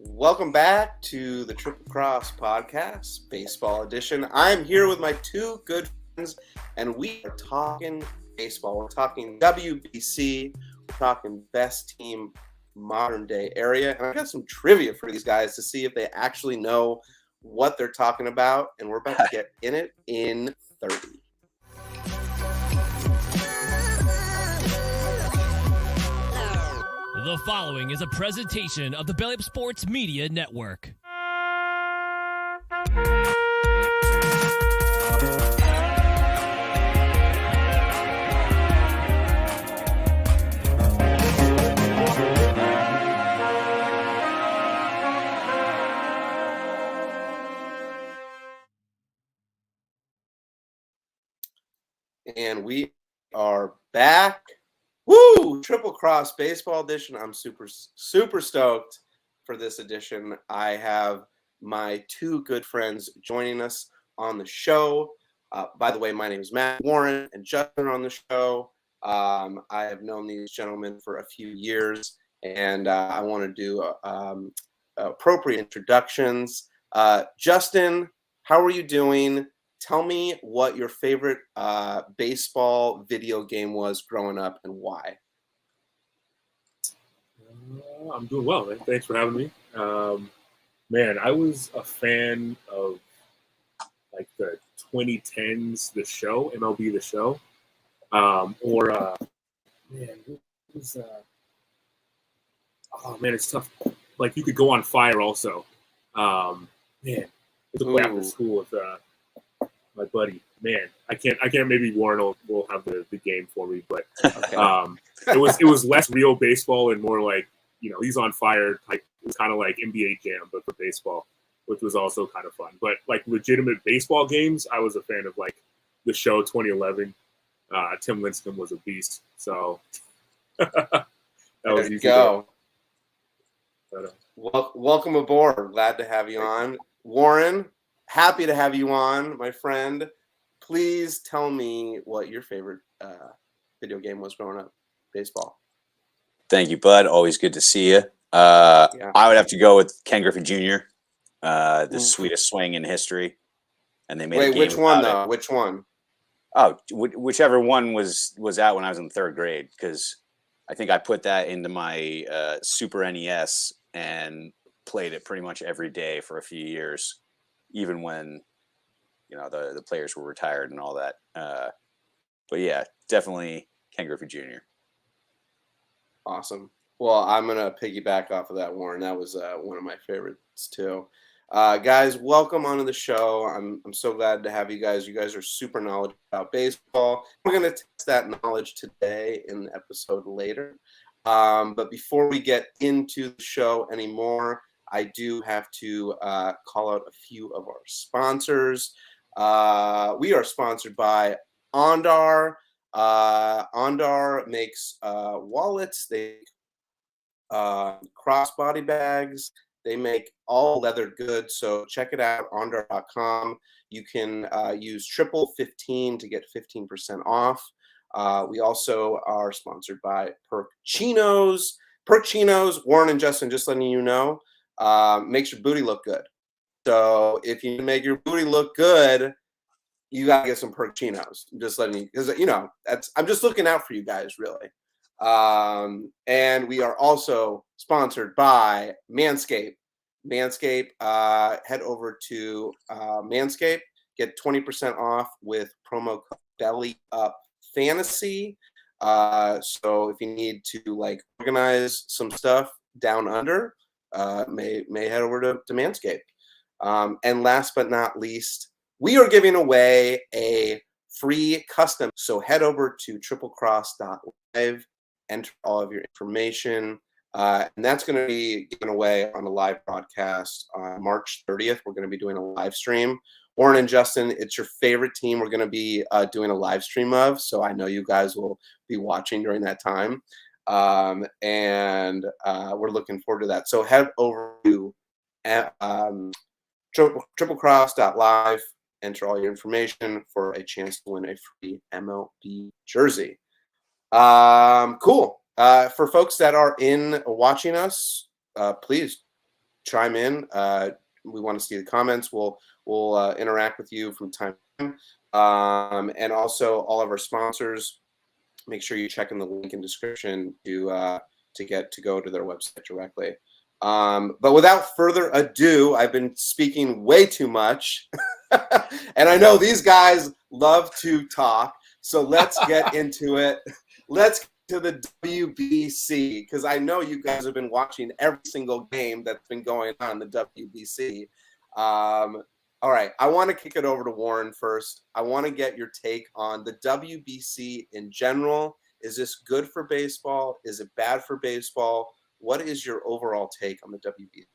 Welcome back to the Triple Cross Podcast, Baseball Edition. I'm here with my two good friends, and we are talking baseball. We're talking WBC. We're talking best team modern day area. And I've got some trivia for these guys to see if they actually know what they're talking about. And we're about to get in it in 30. The following is a presentation of the Belly Up Sports Media Network. And we are back. Woo! Triple Cross Baseball Edition. I'm super stoked for this edition. I have my two good friends joining us on the show. By the way, my name is Matt. Warren and Justin are on the show. I have known these gentlemen for a few years, and I want to do appropriate introductions. Justin, how are you doing? Tell me what your favorite baseball video game was growing up and why. I'm doing well, man. Thanks for having me. Man, I was a fan of like the 2010s, the show, MLB The Show. Man, it was, oh man, it's tough. Like you could go on fire also. Man, it's a play after school with my buddy. Man, I can't. Maybe Warren will have the game for me, but okay. It was less real baseball and more like, you know, he's on fire type. It was kind of like NBA Jam, but for baseball, which was also kind of fun. But like legitimate baseball games, I was a fan of like the show 2011. Tim Lincecum was a beast, so that was easy. Go. Welcome aboard. Glad to have you on, Warren. Happy to have you on, my friend. Please tell me what your favorite video game was growing up. Baseball. Thank you, bud. Always good to see you. I would have to go with Ken Griffey Jr., the sweetest swing in history. And they made a game which one, though? It. Which one? Oh, whichever one was out when I was in third grade, because I think I put that into my Super NES and played it pretty much every day for a few years, even when, you know, the players were retired and all that. But yeah, definitely Ken Griffey Jr. Awesome. Well, I'm going to piggyback off of that, Warren. That was one of my favorites, too. Guys, welcome onto the show. I'm so glad to have you guys. You guys are super knowledgeable about baseball. We're going to test that knowledge today in the episode later. But before we get into the show anymore, I do have to call out a few of our sponsors. We are sponsored by Ondar. Ondar makes wallets. They crossbody bags. They make all leather goods. So check it out, ondar.com. You can use 15 to get 15% off. We also are sponsored by Perk Chinos. Perk Chinos, Warren and Justin, just letting you know, makes your booty look good. So if you make your booty look good, you gotta get some Perk Chinos. I'm just letting you, because you know I'm just looking out for you guys, really. And we are also sponsored by Manscaped. Manscaped, head over to Manscaped, get 20% off with promo code BellyUpFantasy. So if you need to like organize some stuff down under, may head over to Manscaped. And last but not least, we are giving away a free custom. So head over to triplecross.live, enter all of your information. And that's going to be given away on a live broadcast on March 30th. We're going to be doing a live stream. Warren and Justin, it's your favorite team we're going to be doing a live stream of. So I know you guys will be watching during that time. And we're looking forward to that. So head over to triplecross.live, enter all your information for a chance to win a free MLB jersey. Cool. For folks that are watching us, please chime in. We want to see the comments. We'll interact with you from time to time. And also all of our sponsors, make sure you check in the link in description to go to their website directly. But without further ado, I've been speaking way too much. And I know these guys love to talk. So let's get into it. Let's get to the WBC, because I know you guys have been watching every single game that's been going on in the WBC. All right, I want to kick it over to Warren first. I want to get your take on the WBC in general. Is this good for baseball? Is it bad for baseball? What is your overall take on the WBC?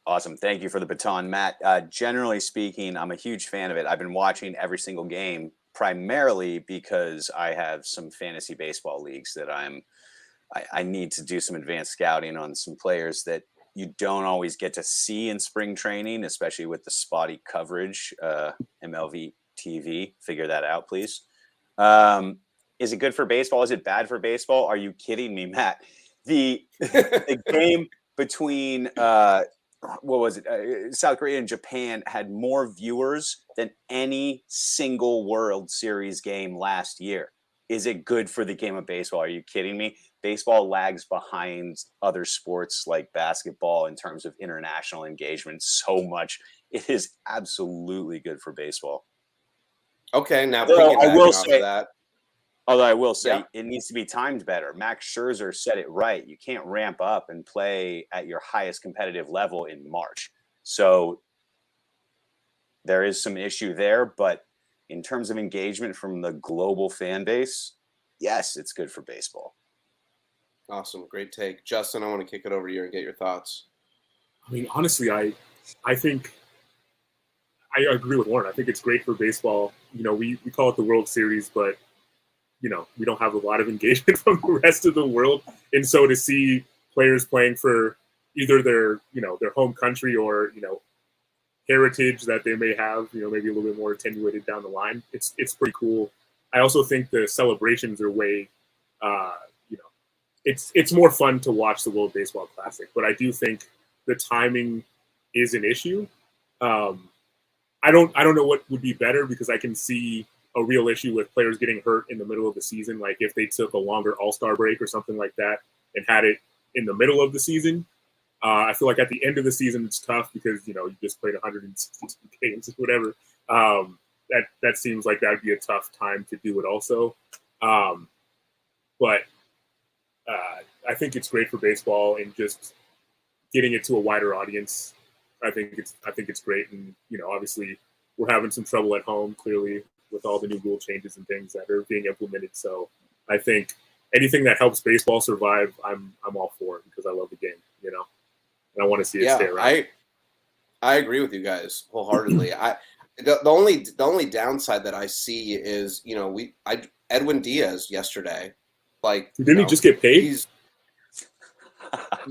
Awesome. Thank you for the baton, Matt. Generally speaking, I'm a huge fan of it. I've been watching every single game primarily because I have some fantasy baseball leagues that I need to do some advanced scouting on some players that you don't always get to see in spring training, especially with the spotty coverage. MLB TV, figure that out, please. Is it good for baseball? Is it bad for baseball? Are you kidding me, Matt? The game between what was it? South Korea and Japan had more viewers than any single World Series game last year. Is it good for the game of baseball? Are you kidding me? Baseball lags behind other sports like basketball in terms of international engagement so much. It is absolutely good for baseball. Okay, now I will say that. Although I will say Yeah. It needs to be timed better. Max Scherzer said it right. You can't ramp up and play at your highest competitive level in March. So there is some issue there. But in terms of engagement from the global fan base, yes, it's good for baseball. Awesome. Great take. Justin, I want to kick it over to you and get your thoughts. I mean, honestly, I think I agree with Warren. I think it's great for baseball. You know, we call it the World Series, but you know, we don't have a lot of engagement from the rest of the world. And so to see players playing for either their home country or, heritage that they may have, maybe a little bit more attenuated down the line, it's pretty cool. I also think the celebrations are way, it's more fun to watch the World Baseball Classic, but I do think the timing is an issue. I don't know what would be better, because I can see a real issue with players getting hurt in the middle of the season. Like if they took a longer All-Star break or something like that and had it in the middle of the season, I feel like at the end of the season, it's tough because, you just played 162 games or whatever. That seems like that'd be a tough time to do it also. But I think it's great for baseball and just getting it to a wider audience. I think it's great. And, obviously we're having some trouble at home, clearly, with all the new rule changes and things that are being implemented. So I think anything that helps baseball survive, I'm all for it, because I love the game, and I want to see it stay around. I agree with you guys wholeheartedly. The only downside that I see is, Edwin Diaz yesterday, like, didn't he just get paid?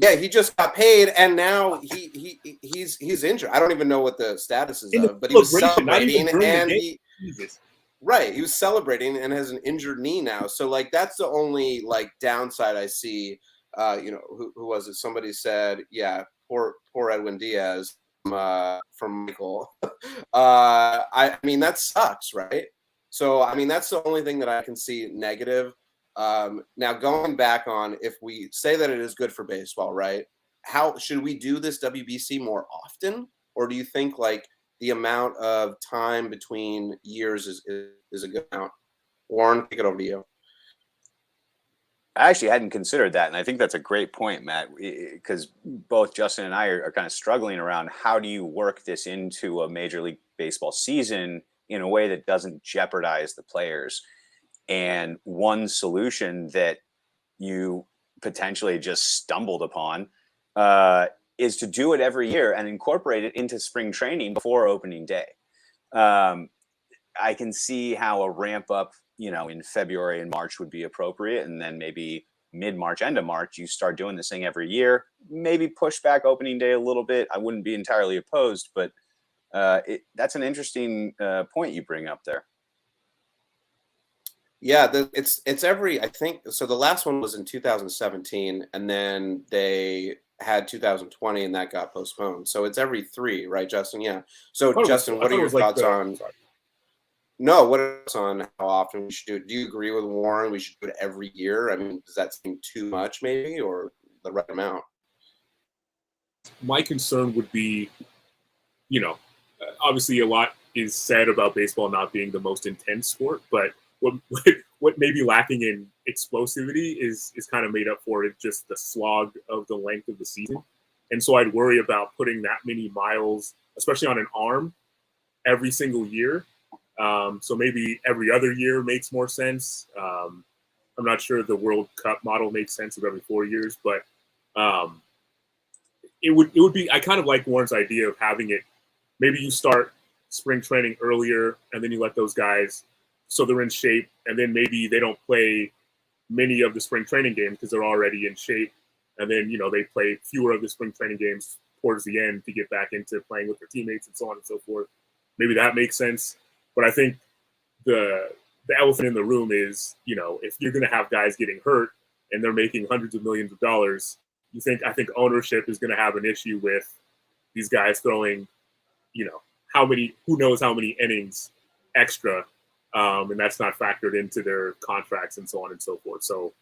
Yeah, he just got paid, and now he's injured. I don't even know what the status is of, but he was celebrating, and he was celebrating and has an injured knee now. So like that's the only like downside I see. Who was it? Somebody said, yeah, poor Edwin Diaz from Michael. I mean that sucks, right? So I mean that's the only thing that I can see negative. Now going back on, if we say that it is good for baseball, right? How should we do this WBC more often? Or do you think like the amount of time between years is a good amount? Warren, kick it over to you. I actually hadn't considered that. And I think that's a great point, Matt, because both Justin and I are kind of struggling around how do you work this into a Major League Baseball season in a way that doesn't jeopardize the players. And one solution that you potentially just stumbled upon is to do it every year and incorporate it into spring training before opening day. I can see how a ramp up, in February and March would be appropriate. And then maybe mid-March, end of March, you start doing this thing every year, maybe push back opening day a little bit. I wouldn't be entirely opposed, but that's an interesting point you bring up there. Yeah, it's every, I think, so the last one was in 2017, and then they had 2020 and that got postponed. So it's every 3, right, Justin? Yeah. So I Justin, what are your thoughts on? Sorry. No, what are your thoughts on how often we should do it? Do you agree with Warren? We should do it every year. I mean, does that seem too much, maybe, or the right amount? My concern would be, obviously a lot is said about baseball not being the most intense sport, but what may be lacking in explosivity is kind of made up for it, just the slog of the length of the season. And so I'd worry about putting that many miles, especially on an arm, every single year. So maybe every other year makes more sense. I'm not sure the World Cup model makes sense of every 4 years, but it would be, I kind of like Warren's idea of having it. Maybe you start spring training earlier and then you let those guys, so they're in shape, and then maybe they don't play many of the spring training games because they're already in shape. And then, they play fewer of the spring training games towards the end to get back into playing with their teammates and so on and so forth. Maybe that makes sense. But I think the elephant in the room is, if you're going to have guys getting hurt and they're making hundreds of millions of dollars, I think ownership is going to have an issue with these guys throwing, who knows how many innings extra, and that's not factored into their contracts and so on and so forth. So,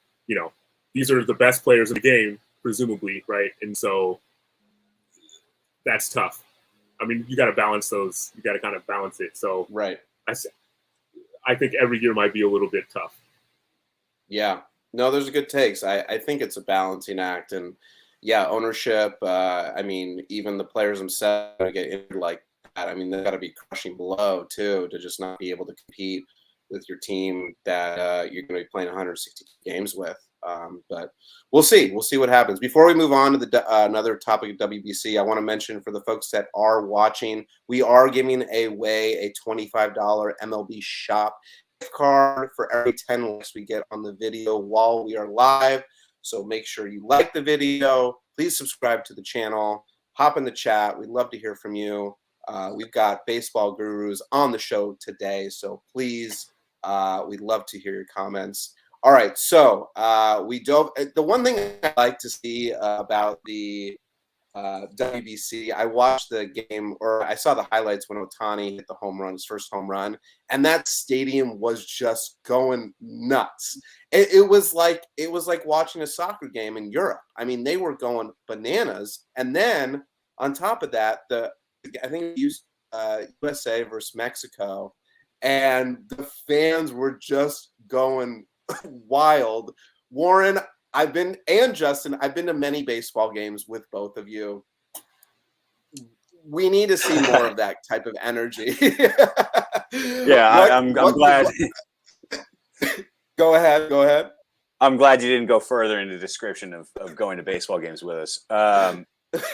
these are the best players in the game, presumably, right? And so that's tough. I mean, you got to balance those. You got to kind of balance it. So right. I think every year might be a little bit tough. Yeah. No, those are good takes. I think it's a balancing act. And yeah, ownership, I mean, even the players themselves get injured like that. I mean, they've got to be crushing below, too, to just not be able to compete with your team that you're going to be playing 160 games with. But we'll see. We'll see what happens. Before we move on to the another topic of WBC, I want to mention for the folks that are watching, we are giving away a $25 MLB shop gift card for every 10 likes we get on the video while we are live. So make sure you like the video. Please subscribe to the channel. Hop in the chat. We'd love to hear from you. We've got baseball gurus on the show today, so please, we'd love to hear your comments. All right, so we dove. The one thing I like to see about the WBC, I watched the game, or I saw the highlights when Ohtani hit the home run, his first home run, and that stadium was just going nuts. It was like watching a soccer game in Europe. I mean, they were going bananas, and then on top of that, I think it used USA versus Mexico, and the fans were just going wild. Warren, and Justin, I've been to many baseball games with both of you. We need to see more of that type of energy. Yeah, I'm glad. Go ahead. I'm glad you didn't go further into the description of going to baseball games with us.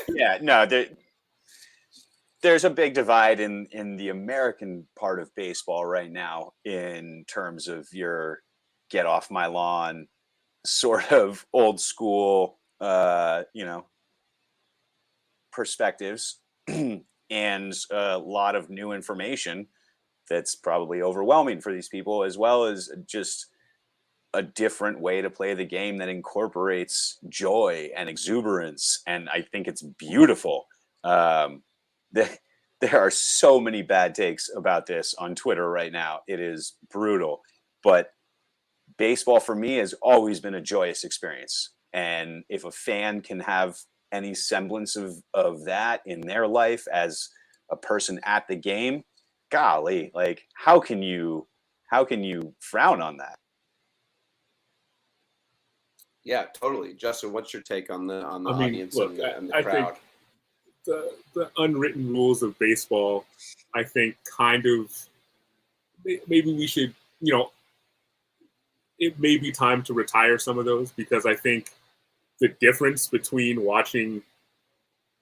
Yeah, no, there's a big divide in the American part of baseball right now in terms of your get off my lawn sort of old school, perspectives and a lot of new information that's probably overwhelming for these people, as well as just a different way to play the game that incorporates joy and exuberance. And I think it's beautiful. There are so many bad takes about this on Twitter right now. It is brutal, but baseball for me has always been a joyous experience. And if a fan can have any semblance of that in their life as a person at the game, golly, like how can you frown on that? Yeah, totally. Justin, what's your take on the audience and the crowd? Think the unwritten rules of baseball, I think kind of maybe we should, it may be time to retire some of those, because I think the difference between watching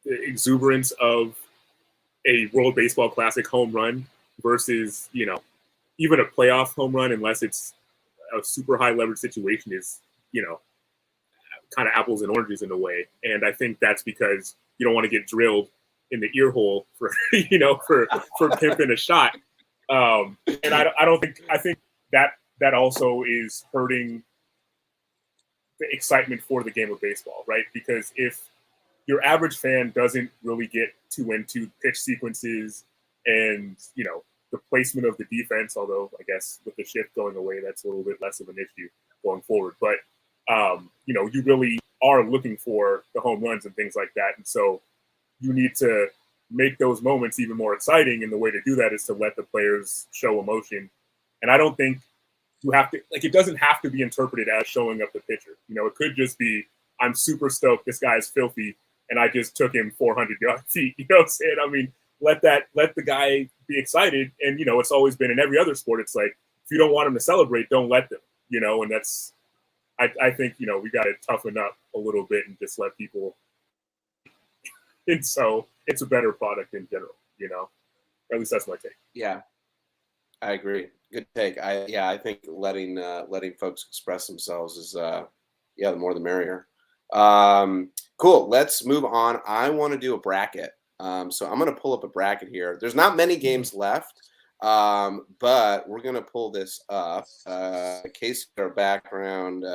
the exuberance of a World Baseball Classic home run versus, even a playoff home run, unless it's a super high leverage situation, is, kind of apples and oranges in a way. And I think that's because you don't want to get drilled in the ear hole for, for pimping a shot. And I think that also is hurting the excitement for the game of baseball, right? Because if your average fan doesn't really get too into pitch sequences and, you know, the placement of the defense, although I guess with the shift going away, that's a little bit less of an issue going forward. But, you know, you really are looking for the home runs and things like that. And so you need to make those moments even more exciting. And the way to do that is to let the players show emotion. And I don't think you have to, like, it doesn't have to be interpreted as showing up the pitcher. You know, it could just be, I'm super stoked, this guy is filthy, and I just took him 400 feet. You know what I'm saying? I mean, let the guy be excited. And, you know, it's always been in every other sport. It's like, if you don't want him to celebrate, don't let them, you know, and that's, I think, you know, we got to toughen up a little bit and just let people. And so it's a better product in general, you know, or at least that's my take. Yeah, I agree. Good take. I think letting folks express themselves is, the more the merrier. Cool. Let's move on. I want to do a bracket. So I'm going to pull up a bracket here. There's not many games left, but we're going to pull this up. Casey, our background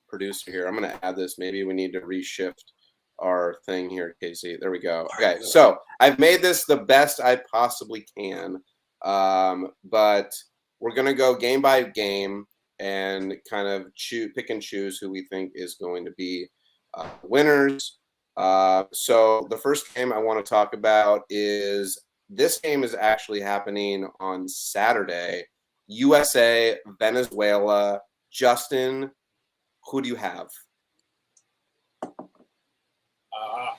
producer here. I'm going to add this. Maybe we need to reshift our thing here, Casey. There we go. Okay, so I've made this the best I possibly can, but we're going to go game by game and kind of pick and choose who we think is going to be winners. So the first game I want to talk about is this game is actually happening on Saturday. USA, Venezuela. Justin, who do you have?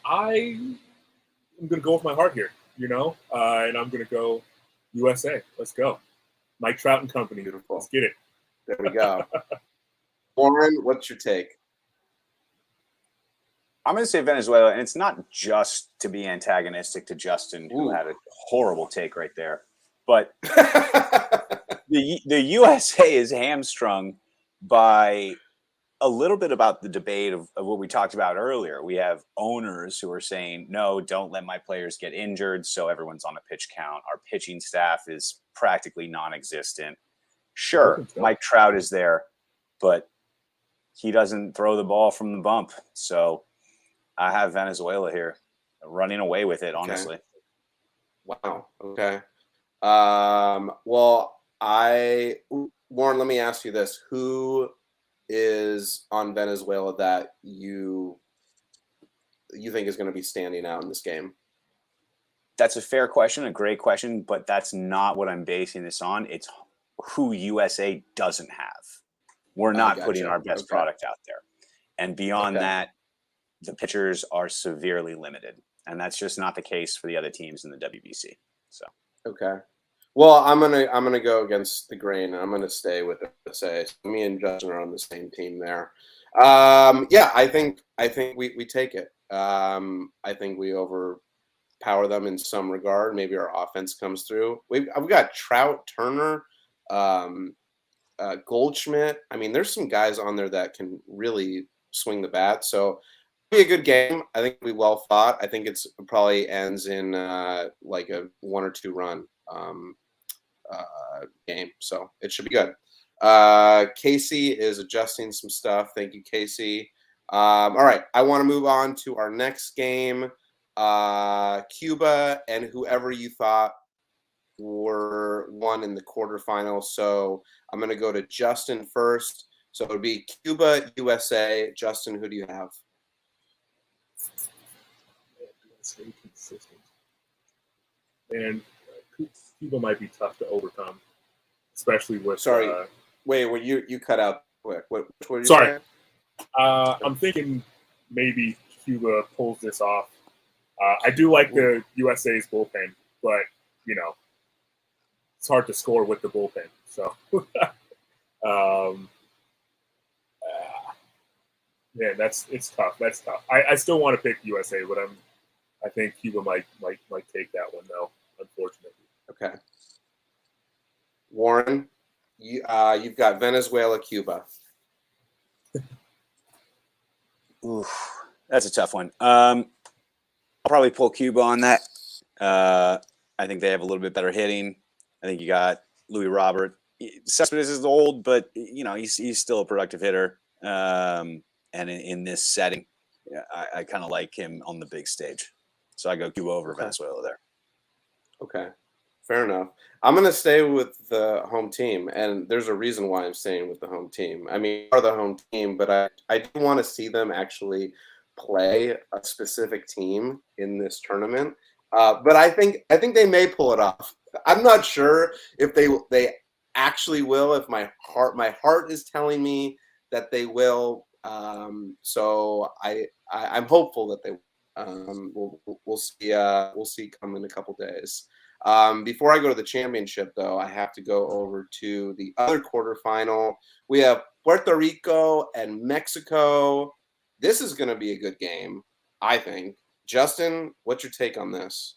I'm going to go with my heart here, you know, and I'm going to go USA. Let's go. Mike Trout and company. Beautiful. Let's get it. There we go. Warren, what's your take? I'm going to say Venezuela, and it's not just to be antagonistic to Justin, who had a horrible take right there, but the USA is hamstrung by a little bit about the debate of what we talked about earlier. We have owners who are saying, no, don't let my players get injured, so everyone's on a pitch count. Our pitching staff is practically non-existent. Sure, Mike Trout is there, but he doesn't throw the ball from the bump. So I have Venezuela here, running away with it, honestly. Okay. Wow. Okay. Well, Warren, let me ask you this. Who is on Venezuela that you think is going to be standing out in this game? That's a fair question, a great question, but that's not what I'm basing this on. It's who USA doesn't have. We're not putting our best product out there. And beyond that, the pitchers are severely limited. And that's just not the case for the other teams in the WBC. So okay. Well, I'm gonna go against the grain, and I'm gonna stay with USA. So me and Justin are on the same team there. I think we take it. I think we overpower them in some regard. Maybe our offense comes through. We've got Trout, Turner, Goldschmidt. I mean, there's some guys on there that can really swing the bat. So it'll be a good game. I think it'll be well fought. I think it's probably ends in like a 1 or 2 run game. So it should be good. Casey is adjusting some stuff. Thank you, Casey. All right. I want to move on to our next game. Cuba and whoever you thought were won in the quarterfinals. So I'm going to go to Justin first. So it would be Cuba, USA. Justin, who do you have? Consistent. And Cuba might be tough to overcome, especially with. Sorry, wait. Well, you cut out quick. What were you sorry. saying? I'm thinking maybe Cuba pulls this off. I do like the USA's bullpen, but you know, it's hard to score with the bullpen. So, it's tough. That's tough. I still want to pick USA, but I think Cuba might take that one though, unfortunately. Okay. Warren, you've got Venezuela, Cuba. Oof, that's a tough one. I'll probably pull Cuba on that. I think they have a little bit better hitting. I think you got Louis Robert. Cespedes is old, but you know he's still a productive hitter. And in this setting, Yeah, I kind of like him on the big stage. So I go Q over Venezuela there. Okay, fair enough. I'm going to stay with the home team, and there's a reason why I'm staying with the home team. I mean, are the home team, but I do want to see them actually play a specific team in this tournament. But I think they may pull it off. I'm not sure if they actually will. If my heart is telling me that they will. So I'm hopeful that they will. We'll see. We'll see come in a couple days. Before I go to the championship, though, I have to go over to the other quarterfinal. We have Puerto Rico and Mexico. This is going to be a good game, I think. Justin, what's your take on this?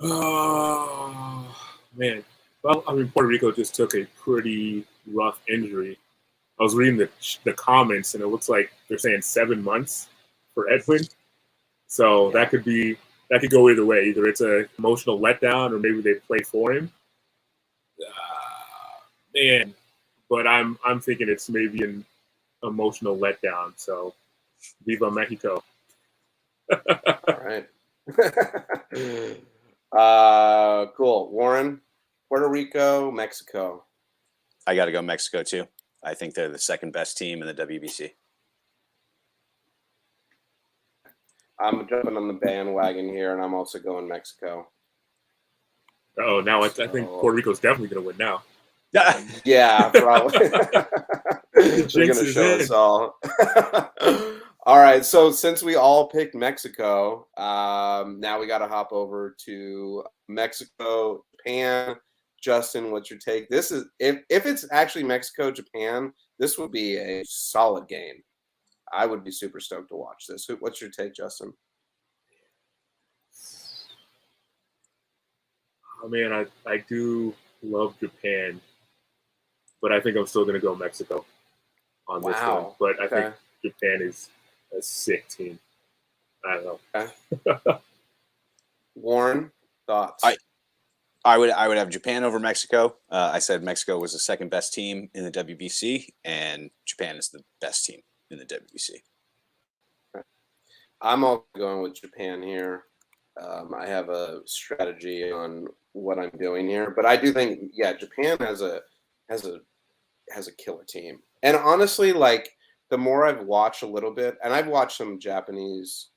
Oh, man. Well, I mean, Puerto Rico just took a pretty rough injury. I was reading the comments, and it looks like they're saying 7 months for Edwin. So that could go either way. Either it's an emotional letdown, or maybe they play for him. Man, but I'm thinking it's maybe an emotional letdown. So, Viva Mexico! All right. Cool. Warren, Puerto Rico, Mexico. I got to go Mexico too. I think they're the second best team in the WBC. I'm jumping on the bandwagon here, and I'm also going Mexico. Oh, now I think Puerto Rico's definitely going to win now. Yeah, probably. They're going to show us all. All right, so since we all picked Mexico, now we got to hop over to Mexico, Japan. Justin, what's your take? This is if it's actually Mexico, Japan, this would be a solid game. I would be super stoked to watch this. What's your take, Justin? Oh man, I do love Japan, but I think I'm still going to go Mexico on this one. But I think Japan is a sick team. I don't know. Okay. Warren, thoughts? I would have Japan over Mexico. I said Mexico was the second best team in the WBC, and Japan is the best team in the WBC. I'm also going with Japan here. I have a strategy on what I'm doing here, but I do think, yeah, Japan has a killer team. And honestly, like the more I've watched a little bit, and I've watched some Japanese,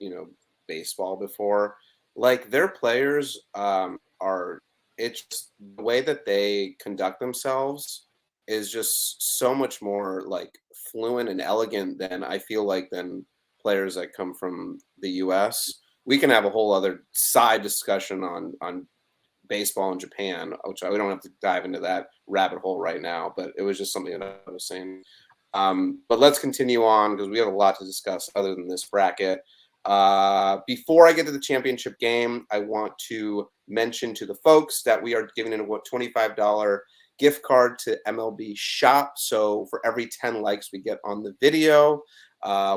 baseball before, like their players are. It's just the way that they conduct themselves is just so much more like fluent and elegant than I feel like than players that come from the U.S. We can have a whole other side discussion on baseball in Japan, which we don't have to dive into that rabbit hole right now, but it was just something that I was saying. But let's continue on because we have a lot to discuss other than this bracket. Before I get to the championship game, I want to mention to the folks that we are giving a $25 gift card to MLB Shop. So for every 10 likes we get on the video,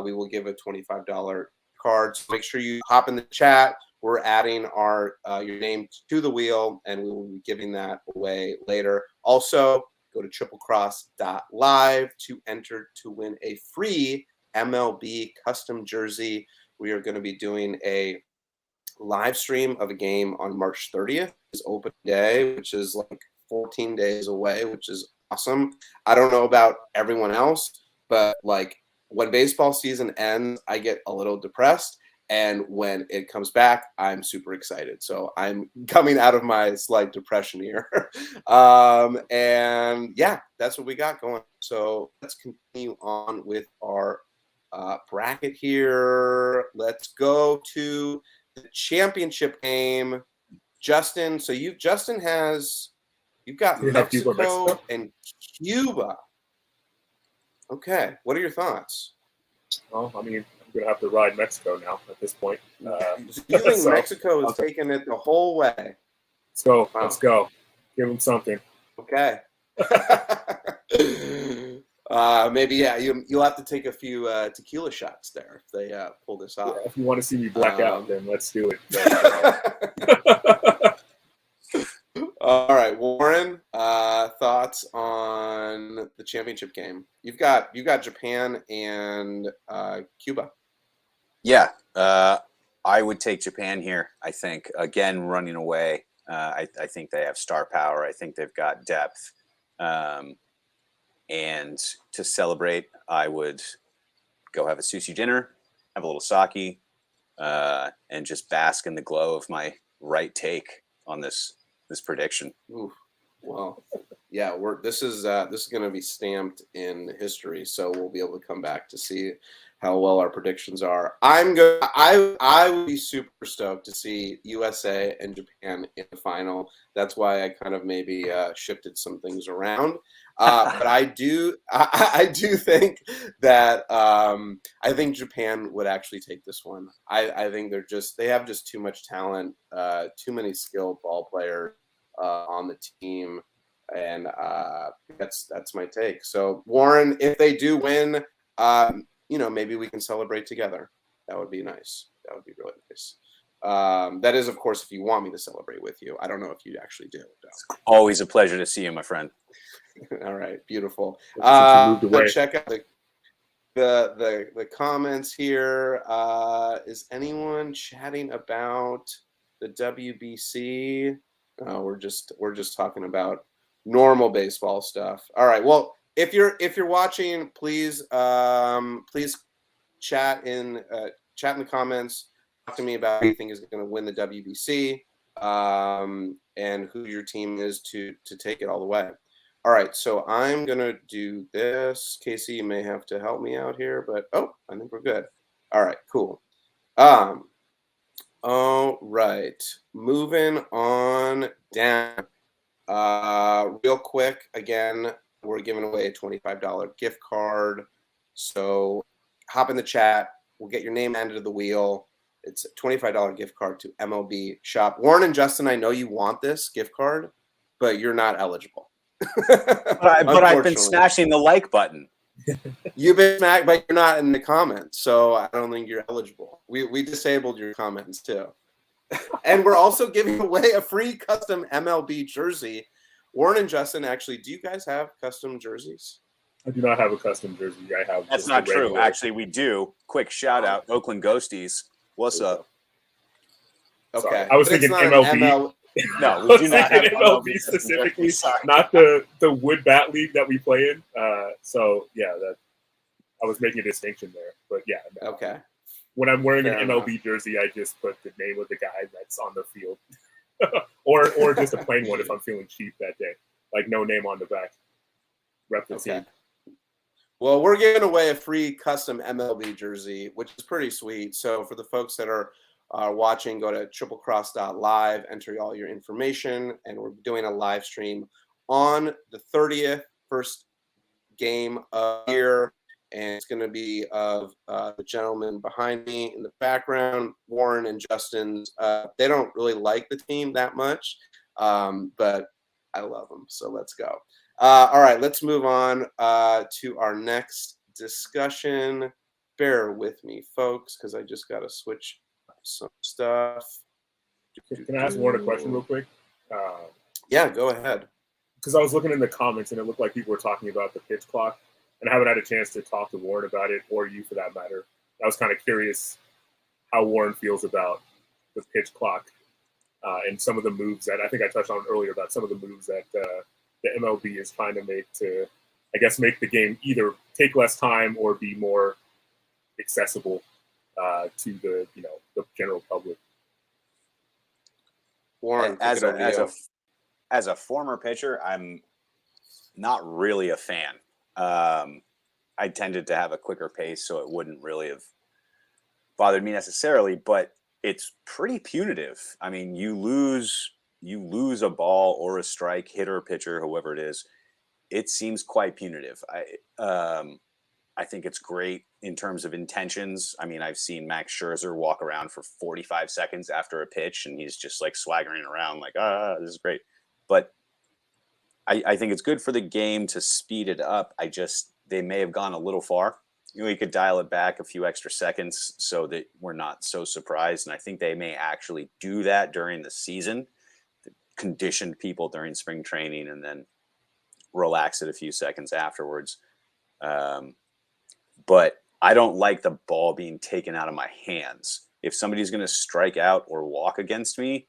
we will give a $25 card. So make sure you hop in the chat. We're adding your name to the wheel, and we will be giving that away later. Also, go to triplecross.live to enter to win a free MLB custom jersey. We are going to be doing a live stream of a game on March 30th. It's open day, which is like 14 days away, which is awesome. I don't know about everyone else, but like when baseball season ends, I get a little depressed. And when it comes back, I'm super excited. So I'm coming out of my slight depression here. And yeah, that's what we got going. So let's continue on with our bracket here. Let's go to the championship game. Justin, so you've got Mexico and Cuba. Okay, what are your thoughts? Well, I mean, I'm going to have to ride Mexico now at this point. You think Mexico is taking it the whole way? Let's go. Wow. Let's go. Give them something. Okay. Maybe, yeah, you'll have to take a few tequila shots there if they pull this off. Yeah, if you want to see me black out, then let's do it. All right, Warren. Thoughts on the championship game? You've got Japan and Cuba. Yeah, I would take Japan here. I think again running away. I think they have star power. I think they've got depth. And to celebrate, I would go have a sushi dinner, have a little sake, and just bask in the glow of my right take on this prediction. Ooh, well, yeah, this is going to be stamped in history, so we'll be able to come back to see how well our predictions are. I would be super stoked to see USA and Japan in the final. That's why I kind of maybe shifted some things around. But I do think that I think Japan would actually take this one. I think they have just too much talent, too many skilled ball players on the team, and that's my take. So Warren, if they do win, maybe we can celebrate together. That would be nice. That would be really nice. That is, of course, if you want me to celebrate with you. I don't know if you actually do. No. Always a pleasure to see you, my friend. All right, beautiful. Away. Check out the comments here. Is anyone chatting about the WBC? No, we're just talking about normal baseball stuff. All right. Well, if you're watching, please chat in the comments. Talk to me about who you think is going to win the WBC, and who your team is to take it all the way. All right, so I'm going to do this. Casey, you may have to help me out here, but I think we're good. All right, cool. All right, moving on down. Real quick, again, we're giving away a $25 gift card. So hop in the chat. We'll get your name added to the wheel. It's a $25 gift card to MLB Shop. Warren and Justin, I know you want this gift card, but you're not eligible. But I've been smashing the like button. You've been smacked, but you're not in the comments, so I don't think you're eligible. We disabled your comments too. And we're also giving away a free custom MLB jersey. Warren and Justin, actually, do you guys have custom jerseys? I do not have a custom jersey. I have. That's not true. Actually, we do. Quick shout out, Oakland Ghosties. What's up? Okay, sorry. I was thinking MLB. No, we do not have MLB specifically, not the wood bat league that we play in. So yeah, that I was making a distinction there. But yeah, no. Okay. When I'm wearing an MLB jersey, I just put the name of the guy that's on the field, or just a plain one if I'm feeling cheap that day, like no name on the back. Rep the team. Well, we're giving away a free custom MLB jersey, which is pretty sweet. So for the folks that are watching, go to triplecross.live, enter all your information, and we're doing a live stream on the 30th, first game of the year, and it's going to be of the gentleman behind me in the background, Warren and Justin's. They don't really like the team that much, but I love them, so let's go. All right, let's move on to our next discussion. Bear with me, folks, because I just got to switch some stuff. Can I ask Warren a question real quick? Yeah, go ahead. Because I was looking in the comments and it looked like people were talking about the pitch clock, and I haven't had a chance to talk to Warren about it, or you for that matter. I was kind of curious how Warren feels about the pitch clock and some of the moves that I think I touched on earlier about some of the moves that the MLB is trying to make to, I guess, make the game either take less time or be more accessible to the general public. Warren, as a former pitcher, I'm not really a fan. I tended to have a quicker pace, so it wouldn't really have bothered me necessarily. But it's pretty punitive. I mean, you lose a ball or a strike, hitter or pitcher, whoever it is. It seems quite punitive. I think it's great in terms of intentions. I mean, I've seen Max Scherzer walk around for 45 seconds after a pitch, and he's just like swaggering around like, this is great. But I think it's good for the game to speed it up. They may have gone a little far. You could dial it back a few extra seconds so that we're not so surprised. And I think they may actually do that during the season, conditioned people during spring training and then relax it a few seconds afterwards. But I don't like the ball being taken out of my hands. If somebody's going to strike out or walk against me,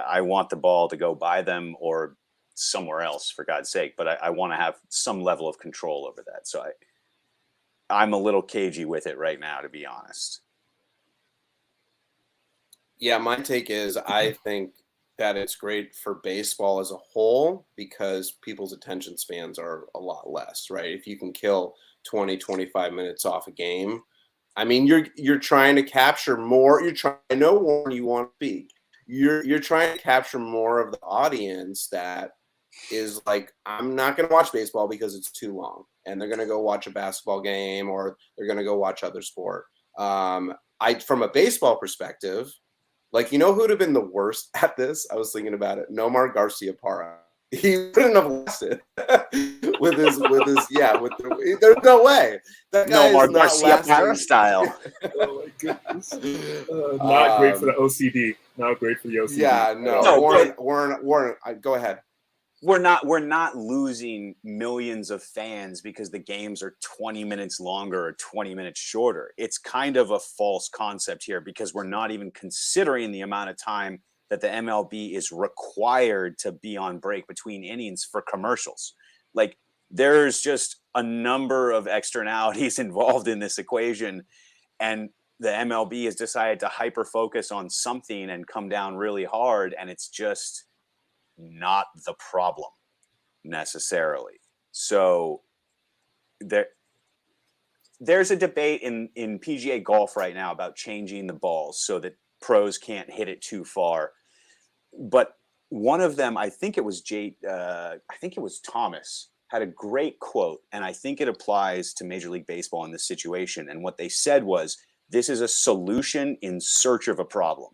I want the ball to go by them or somewhere else, for God's sake. But I want to have some level of control over that. So I'm a little cagey with it right now, to be honest. Yeah, my take is I think that it's great for baseball as a whole because people's attention spans are a lot less, right? If you can kill 20, 25 minutes off a game, I mean, you're trying to capture more. You're trying. I know, Warren, you want to speak. You're trying to capture more of the audience that is like, I'm not going to watch baseball because it's too long, and they're going to go watch a basketball game or they're going to go watch other sport. From a baseball perspective, like, you know who would have been the worst at this? I was thinking about it. Nomar Garciaparra. He wouldn't have lasted with his there's no way. That guy Nomar is not Garciaparra lasting. style. Oh my goodness. Not great for the OCD. Not great for the OCD. Yeah, no. Warren, go ahead. We're not losing millions of fans because the games are 20 minutes longer or 20 minutes shorter. It's kind of a false concept here because we're not even considering the amount of time that the MLB is required to be on break between innings for commercials. Like, there's just a number of externalities involved in this equation, and the MLB has decided to hyper focus on something and come down really hard, and it's just not the problem necessarily. So there's a debate in PGA golf right now about changing the balls so that pros can't hit it too far. But one of them, I think it was Thomas, had a great quote, and I think it applies to Major League Baseball in this situation. And what they said was, this is a solution in search of a problem.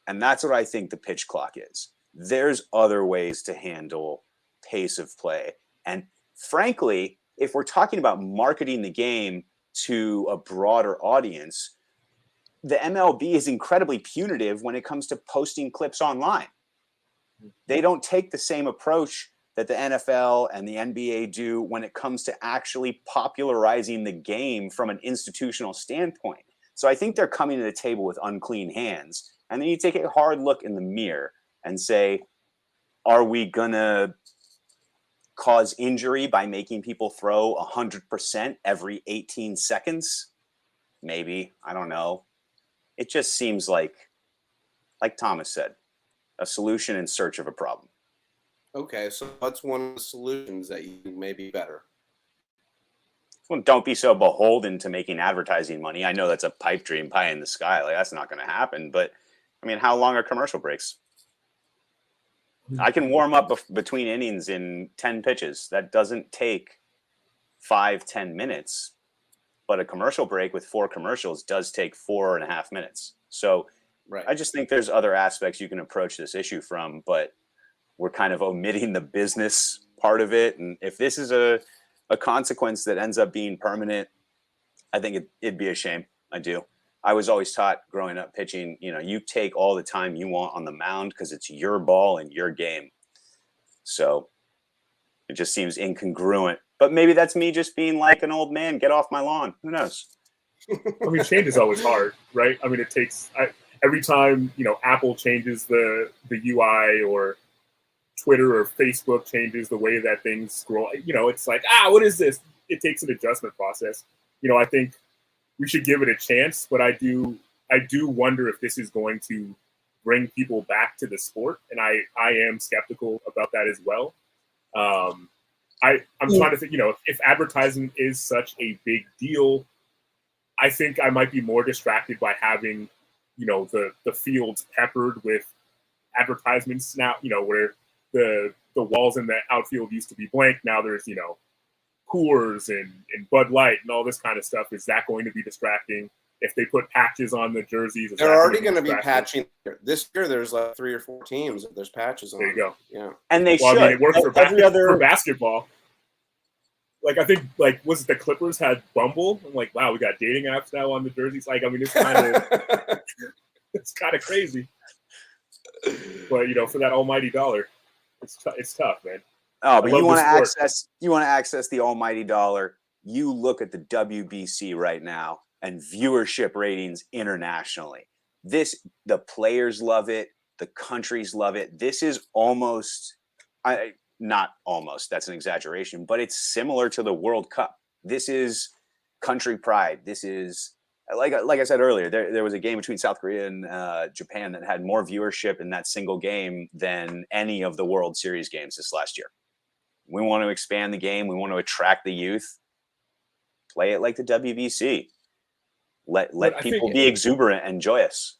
And that's what I think the pitch clock is. There's other ways to handle pace of play. And frankly, if we're talking about marketing the game to a broader audience, the MLB is incredibly punitive when it comes to posting clips online. They don't take the same approach that the NFL and the NBA do when it comes to actually popularizing the game from an institutional standpoint. So I think they're coming to the table with unclean hands. And then you take a hard look in the mirror and say, are we going to cause injury by making people throw 100% every 18 seconds? Maybe. I don't know. It just seems like Thomas said, a solution in search of a problem. Okay, so what's one of the solutions that you think may be better? Well, don't be so beholden to making advertising money. I know that's a pipe dream, pie in the sky. Like, that's not going to happen. But, I mean, how long are commercial breaks? I can warm up between innings in 10 pitches. That doesn't take 5-10 minutes. But a commercial break with 4 commercials does take 4.5 minutes. So Right. I just think there's other aspects you can approach this issue from, but we're kind of omitting the business part of it. And if this is a consequence that ends up being permanent, I think it'd be a shame. I do. I was always taught growing up pitching, you take all the time you want on the mound because it's your ball and your game. So it just seems incongruent. But maybe that's me just being like an old man, get off my lawn. Who knows? I mean, change is always hard, right? I mean, it takes every time, Apple changes the UI or Twitter or Facebook changes the way that things scroll, it's like, what is this? It takes an adjustment process. I think we should give it a chance, but I do wonder if this is going to bring people back to the sport. And I am skeptical about that as well. I'm trying to think, if advertising is such a big deal, I think I might be more distracted by having, the fields peppered with advertisements now, where the walls in the outfield used to be blank. Now there's, Coors and Bud Light and all this kind of stuff. Is that going to be distracting? If they put patches on the jerseys, they're already going to be patching. This year, there's like 3 or 4 teams that there's patches on. There you go. Yeah, and they should. I mean, it works for other basketball. Like, I think, was it the Clippers had Bumble? I'm like, wow, we got dating apps now on the jerseys. Like, I mean, it's kind of it's kind of crazy. But for that almighty dollar, it's tough, man. Oh, but you want to access the almighty dollar. You look at the WBC right now and viewership ratings internationally. The players love it. The countries love it. This is almost, not almost, that's an exaggeration, but it's similar to the World Cup. This is country pride. This is, like I said earlier, there was a game between South Korea and Japan that had more viewership in that single game than any of the World Series games this last year. We want to expand the game. We want to attract the youth. Play it like the WBC. Let people be exuberant and joyous.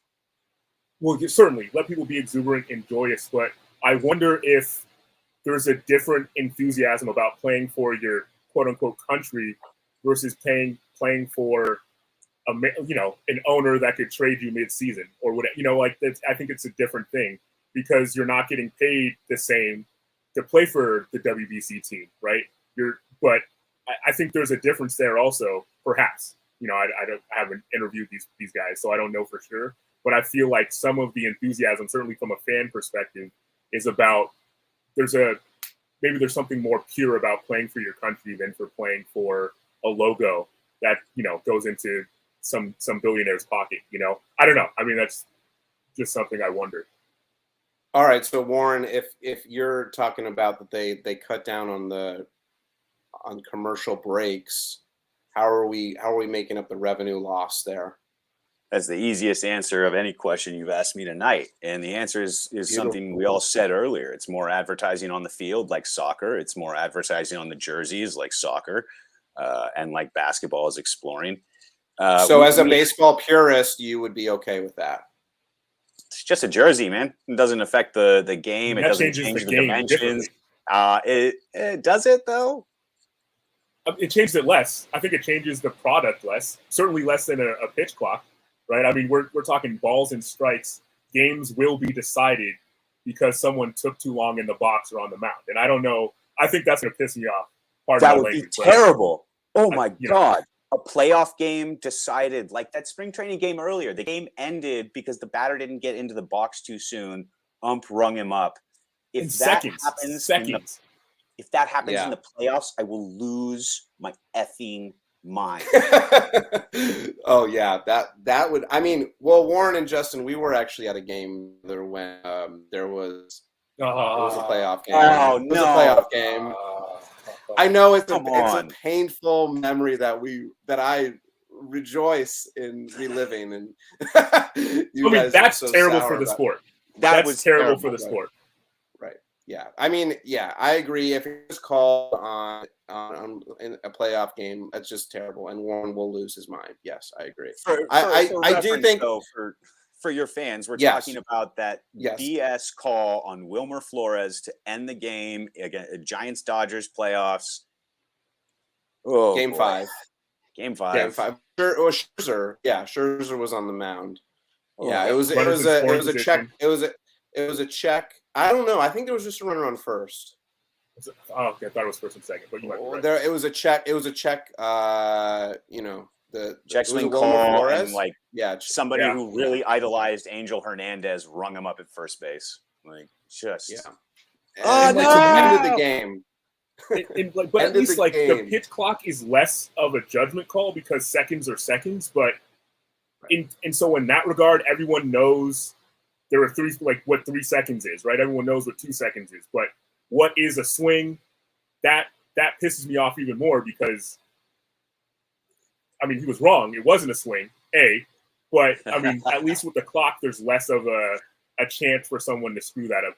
Well, certainly let people be exuberant and joyous, but I wonder if there's a different enthusiasm about playing for your quote unquote country versus playing for an owner that could trade you mid-season or whatever. I think it's a different thing because you're not getting paid the same to play for the WBC team, right? But I think there's a difference there also, perhaps. I haven't interviewed these guys, so I don't know for sure. But I feel like some of the enthusiasm, certainly from a fan perspective, is about maybe there's something more pure about playing for your country than for playing for a logo that goes into some billionaire's pocket. I don't know. I mean, that's just something I wonder. All right, so Warren, if you're talking about that they cut down on commercial breaks, how are we making up the revenue loss there? That's the easiest answer of any question you've asked me tonight. And the answer is something we all said earlier. It's more advertising on the field like soccer. It's more advertising on the jerseys like soccer and like basketball is exploring. So as a baseball purist, you would be okay with that? It's just a jersey, man. It doesn't affect the game. It doesn't change the dimensions. Does it, though? It changed it less. I think it changes the product less. Certainly less than a pitch clock. Right? I mean, we're talking balls and strikes. Games will be decided because someone took too long in the box or on the mound. And I don't know. I think that's going to piss me off. That would be terrible. Oh, my God. A playoff game decided, like that spring training game earlier. The game ended because the batter didn't get into the box too soon. Ump rung him up. If that happens in the playoffs, I will lose my effing mind. Oh yeah, that would. I mean, well, Warren and Justin, we were actually at a game there when it was a playoff game. Oh it was a playoff game. I know it's a painful memory that I rejoice in reliving, and that's terrible for the sport. That's terrible for the sport. Right. Yeah. I mean, yeah, I agree. If it's called on in a playoff game, that's just terrible, and Warren will lose his mind. Yes, I agree. I do think though for your fans, we're talking about that BS call on Wilmer Flores to end the game again, Giants Dodgers playoffs. Oh, Game 5. Game 5. Scherzer. Yeah, Scherzer was on the mound. Yeah, it was a check. It was a check. I don't know. I think there was just a runner on first. Okay, I thought it was first and second, but you might be right. It was a check. It was a check. The check swing call and somebody who really idolized Angel Hernandez rung him up at first base. Like just ended the game. But at least the pitch clock is less of a judgment call because seconds are seconds. But and so in that regard, everyone knows there are what 3 seconds is, right? Everyone knows what 2 seconds is, but what is a swing? That pisses me off even more because, I mean, he was wrong. It wasn't a swing, but I mean, at least with the clock, there's less of a chance for someone to screw that up,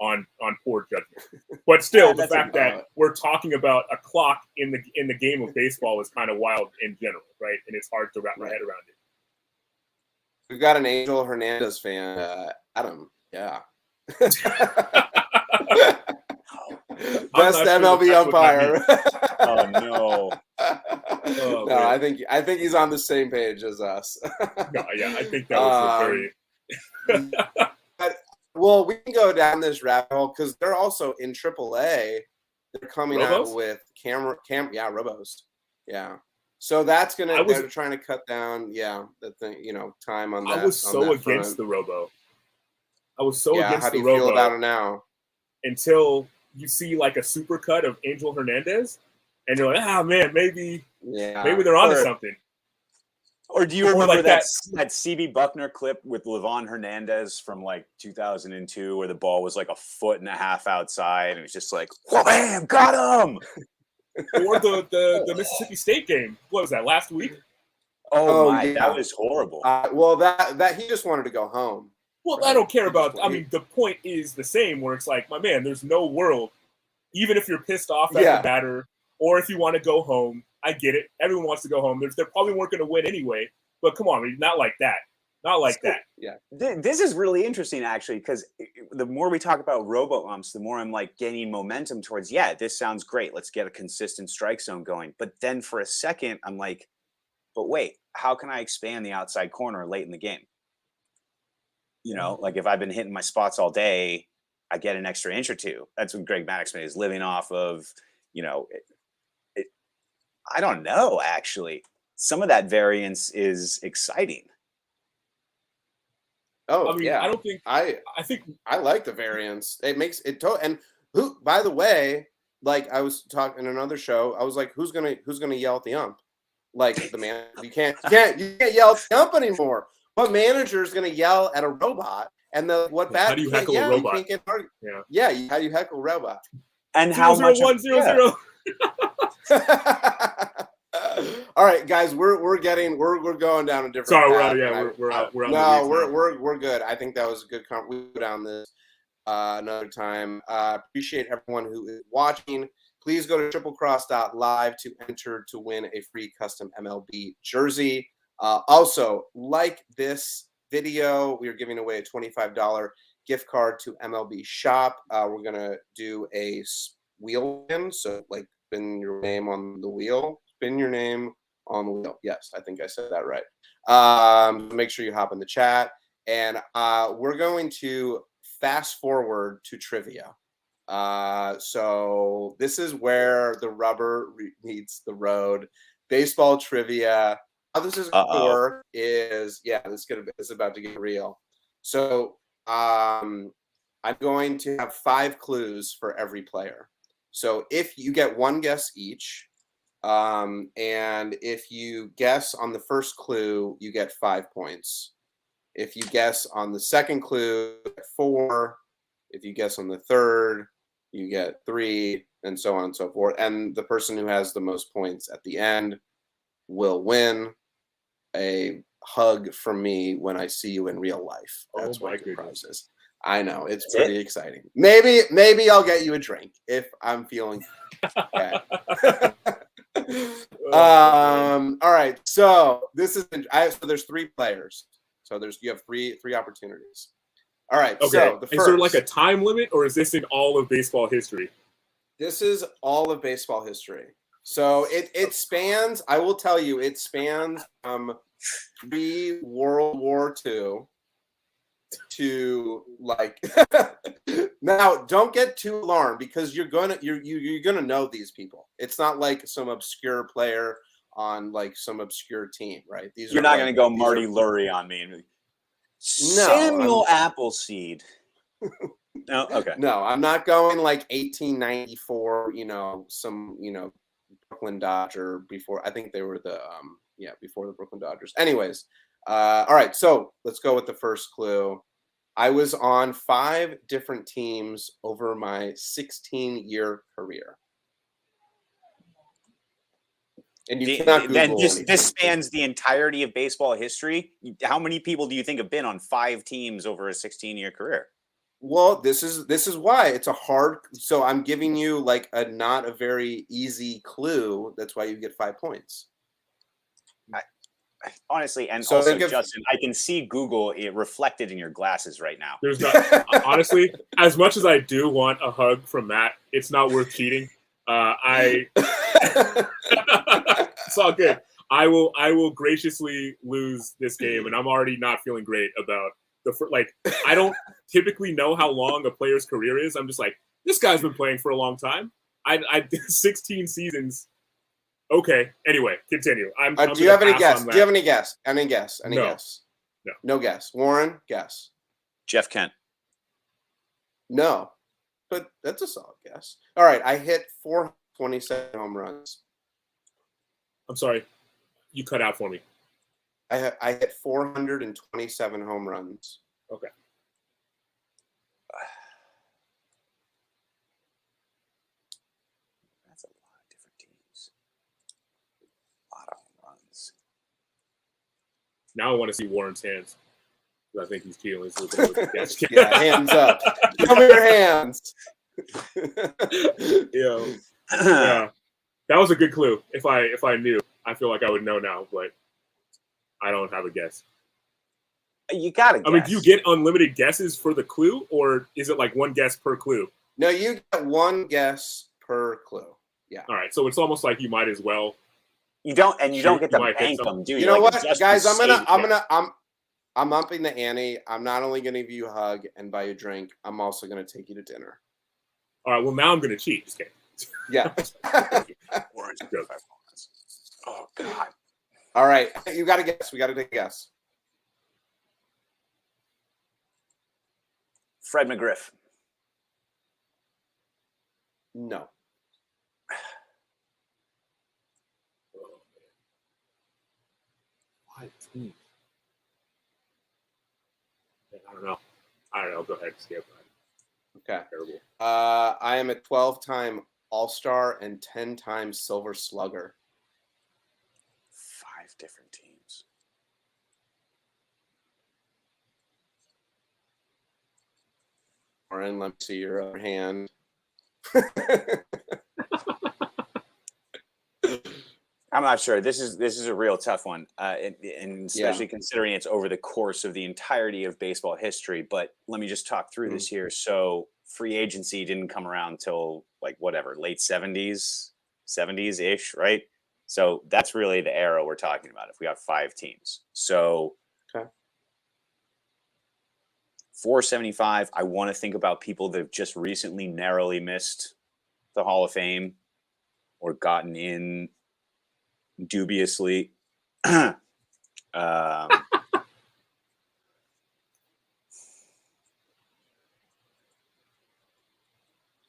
on poor judgment. But still, the fact that we're talking about a clock in the game of baseball is kind of wild in general, right? And it's hard to wrap my head around it. We've got an Angel Hernandez fan, Adam. Yeah. Best MLB umpire. Oh no. No, I think he's on the same page as us. No, yeah, I think that was very. Well, we can go down this rabbit hole because they're also in AAA. They're coming out with Robos. Yeah. So that's they're trying to cut down, the thing, time on that. I was so against the Robo. I was so Yeah, against how do the you feel Robo about it now? until you see like a supercut of Angel Hernandez, and you're like, ah, man, maybe Yeah. they're onto something. Or do you Or remember like that CB Buckner clip with Levon Hernandez from like 2002 where the ball was like a foot and a half outside and it was just like, wham, got him! Or the Mississippi State game. What was that, last week? Oh my, yeah. that was horrible. Well, that he just wanted to go home. Well, Right. I don't care about. I mean, the point is the same. Where it's like, my man, there's no world. Even if you're pissed off at the batter, or if you want to go home, I get it. Everyone wants to go home. They probably weren't going to win anyway. But come on, not like that. Not like that. Yeah. This is really interesting, actually, because the more we talk about robo-umps, the more I'm like gaining momentum towards, yeah, this sounds great. Let's get a consistent strike zone going. But then for a second, I'm like, but wait, how can I expand the outside corner late in the game? You know, like if I've been hitting my spots all day, I get an extra inch or two. That's what Greg Maddox is living off of. You know, I don't know, actually. Some of that variance is exciting. Oh, I mean, yeah. I don't think. I think I like the variance. It makes it and who, by the way, like I was talking in another show, I was like, who's gonna yell at the ump? Like the man, you can't yell at the ump anymore. What manager is gonna yell at a robot? And what bat? How do you heckle a robot? You can't get how do you heckle a robot? And how much? 0-0-1-0-0. All right, guys, we're going down a different. Sorry, path, we're out. No, we're good. I think that was a good we'll go down this another time. Appreciate everyone who is watching. Please go to triplecross.live to enter to win a free custom MLB jersey. Also, like this video, we are giving away a $25 gift card to MLB Shop. We're gonna do a wheel spin, so like spin your name on the wheel. Spin your name on the wheel. Yes, I think I said that right. Make sure you hop in the chat, and we're going to fast forward to trivia. So this is where the rubber meets the road. Baseball trivia. How this is going to work is, it's about to get real. So I'm going to have 5 clues for every player. So if you get one guess each, and if you guess on the first clue, you get 5 points. If you guess on the second clue, you get 4. If you guess on the third, you get 3, and so on and so forth. And the person who has the most points at the end will win a hug from me when I see you in real life. That's what the prize is. I know, it's pretty exciting. Maybe I'll get you a drink if I'm feeling okay. All right, so this is so there's 3 players. So you have three opportunities. All right. Okay. So is there like a time limit, or is this in all of baseball history? This is all of baseball history. So it spans. I will tell you, it spans from World War II to like. Now, don't get too alarmed because you're gonna know these people. It's not like some obscure player on like some obscure team, right? You're not gonna go Marty Lurie on me. Samuel Appleseed. No, okay. No, I'm not going like 1894. Some Brooklyn Dodger before. I think they were the before the Brooklyn Dodgers. Anyways, all right. So let's go with the first clue. I was on 5 different teams over my 16-year career. And you cannot Google this spans the entirety of baseball history. How many people do you think have been on 5 teams over a 16-year career? Well, this is why it's a hard. So I'm giving you like not a very easy clue. That's why you get 5 points. Honestly, and so also, Justin, I can see Google reflected in your glasses right now. There's not honestly, as much as I do want a hug from Matt, it's not worth cheating. It's all good. I will graciously lose this game, and I'm already not feeling great about I don't typically know how long a player's career is. I'm just like, this guy's been playing for a long time. I 16 seasons. Okay. Anyway, continue. Do you have any guess? Do you have any guess? Any guess? Any No. guess? No. No guess. Warren, guess. Jeff Kent. No, but that's a solid guess. All right, I hit 427 home runs. I'm sorry, you cut out for me. I hit 427 home runs. Okay. That's a lot of different teams. A lot of home runs. Now I want to see Warren's hands. I think he's cheating. He's looking at the guess. Yeah, hands up. Show me your hands. Yeah, that was a good clue. If I knew, I feel like I would know now, but I don't have a guess. You gotta guess. I mean, do you get unlimited guesses for the clue, or is it like one guess per clue? No, you get one guess per clue. Yeah. All right, so it's almost like you might as well. You don't, and you don't get to might hit bank them, do you? You know Like, what, just guys? to I'm upping the ante. I'm not only going to give you a hug and buy you a drink. I'm also going to take you to dinner. All right, well now I'm going to cheat. Just kidding. Yeah. Warren's got 5 points. Oh God. All right, you got to guess. We got to take a guess. Fred McGriff. No. What team? I don't know. Go ahead, skip. Okay. Terrible. I am a 12-time All-Star and 10-time Silver Slugger. 5 different teams. Warren, let me see your other hand. I'm not sure. This is a real tough one, and especially considering it's over the course of the entirety of baseball history. But let me just talk through this here. So free agency didn't come around till like whatever, late 70s ish, right? So that's really the era we're talking about. If we have 5 teams, so 475. I want to think about people that have just recently narrowly missed the Hall of Fame or gotten in dubiously.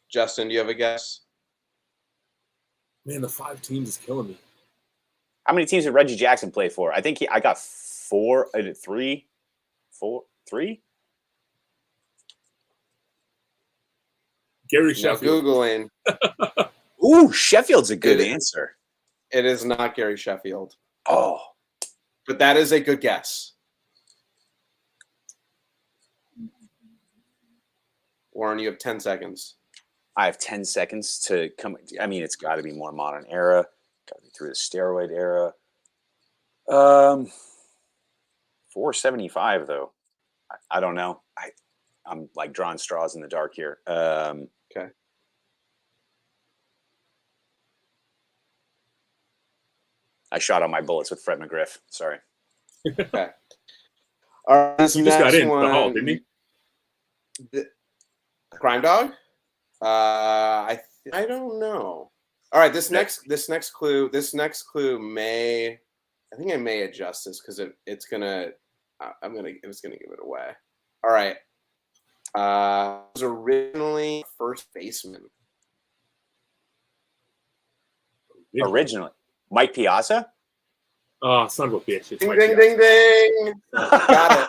Justin, do you have a guess? Man, the 5 teams is killing me. How many teams did Reggie Jackson play for? I think I got 4, 3. Gary No, Sheffield. Googling. Ooh, Sheffield's a good answer. It is not Gary Sheffield. Oh, But that is a good guess. Warren, you have 10 seconds. I have 10 seconds to come. I mean, it's got to be more modern era. Got to be through the steroid era. 475 though. I don't know. I'm like drawing straws in the dark here. Okay. I shot on my bullets with Fred McGriff. Sorry. Okay. All right, this He just got next in the one, Hall, didn't he? Crime Dog? I don't know. All right, this next clue may, I think I may adjust this because it's gonna give it away. All right. It was originally first baseman. Originally, Mike Piazza. Oh, son of a bitch! It's Ding, Mike ding, Piazza. ding, ding. Got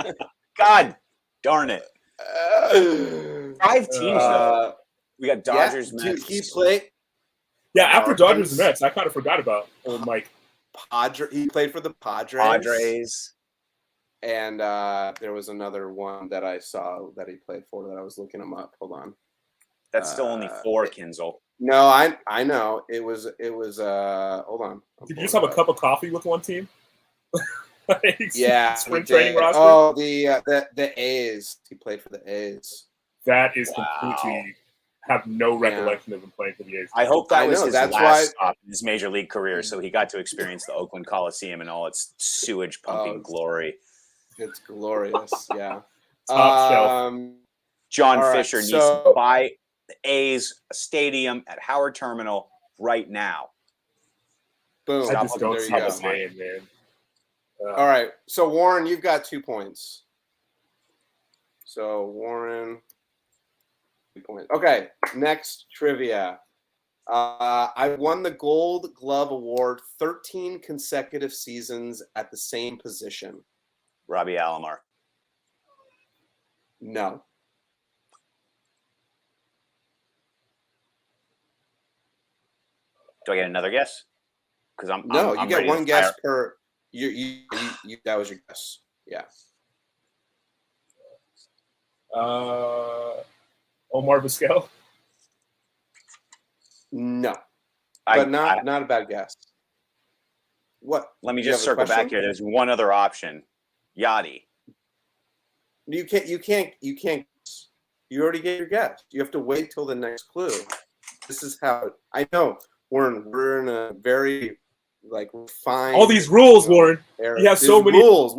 it. God darn it! 5 teams though. We got Dodgers, yeah, Mets. he played. Yeah, after Dodgers and Marlins. Mets, I kind of forgot about old Mike. He played for the Padres. Padres. And there was another one that I saw that he played for that I was looking him up. Hold on. That's still only 4, Kinzel. No, I know. It was hold on. Did you just have a cup of coffee with one team? Yeah, spring we training did. roster. Oh, the A's. He played for the A's. That is completely. Have no recollection of him playing for the A's. I hope that was his that's last stop in his major league career, so he got to experience the Oakland Coliseum and all its sewage pumping glory. It's glorious, yeah. Top shelf. John all right, Fisher needs to buy the A's a stadium at Howard Terminal right now. Boom. I just don't there see you his go. name, man. All right. So Warren, you've got 2 points. So Warren. Okay, next trivia. I won the Gold Glove Award 13 consecutive seasons at the same position. Robbie Alomar. No. Do I get another guess? Because I'm you get one guess per. You that was your guess. Yeah. Omar Vizquel. No, but not a bad guess. What? Let me Do you just have a circle back question? here. There's one other option. Yachty. You can't. You already get your guess. You have to wait till the next clue. This is how I know. We're in a very refined. All these rules, Warren. You have so many rules.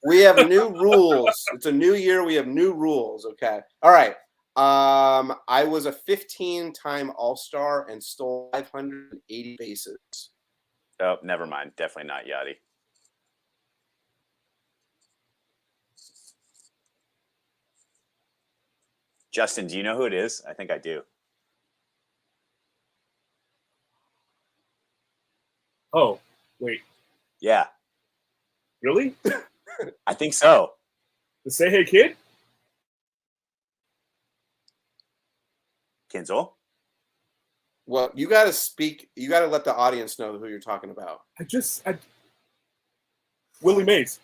We have new rules. It's a new year. We have new rules. Okay. All right. I was a 15-time All-Star and stole 580 bases. Oh, never mind. Definitely not Yachty. Justin, do you know who it is? I think I do. Oh, wait. Yeah. Really? I think so. The Say Hey Kid? Kinzel? Well, you got to speak. You got to let the audience know who you're talking about. Willie Mays.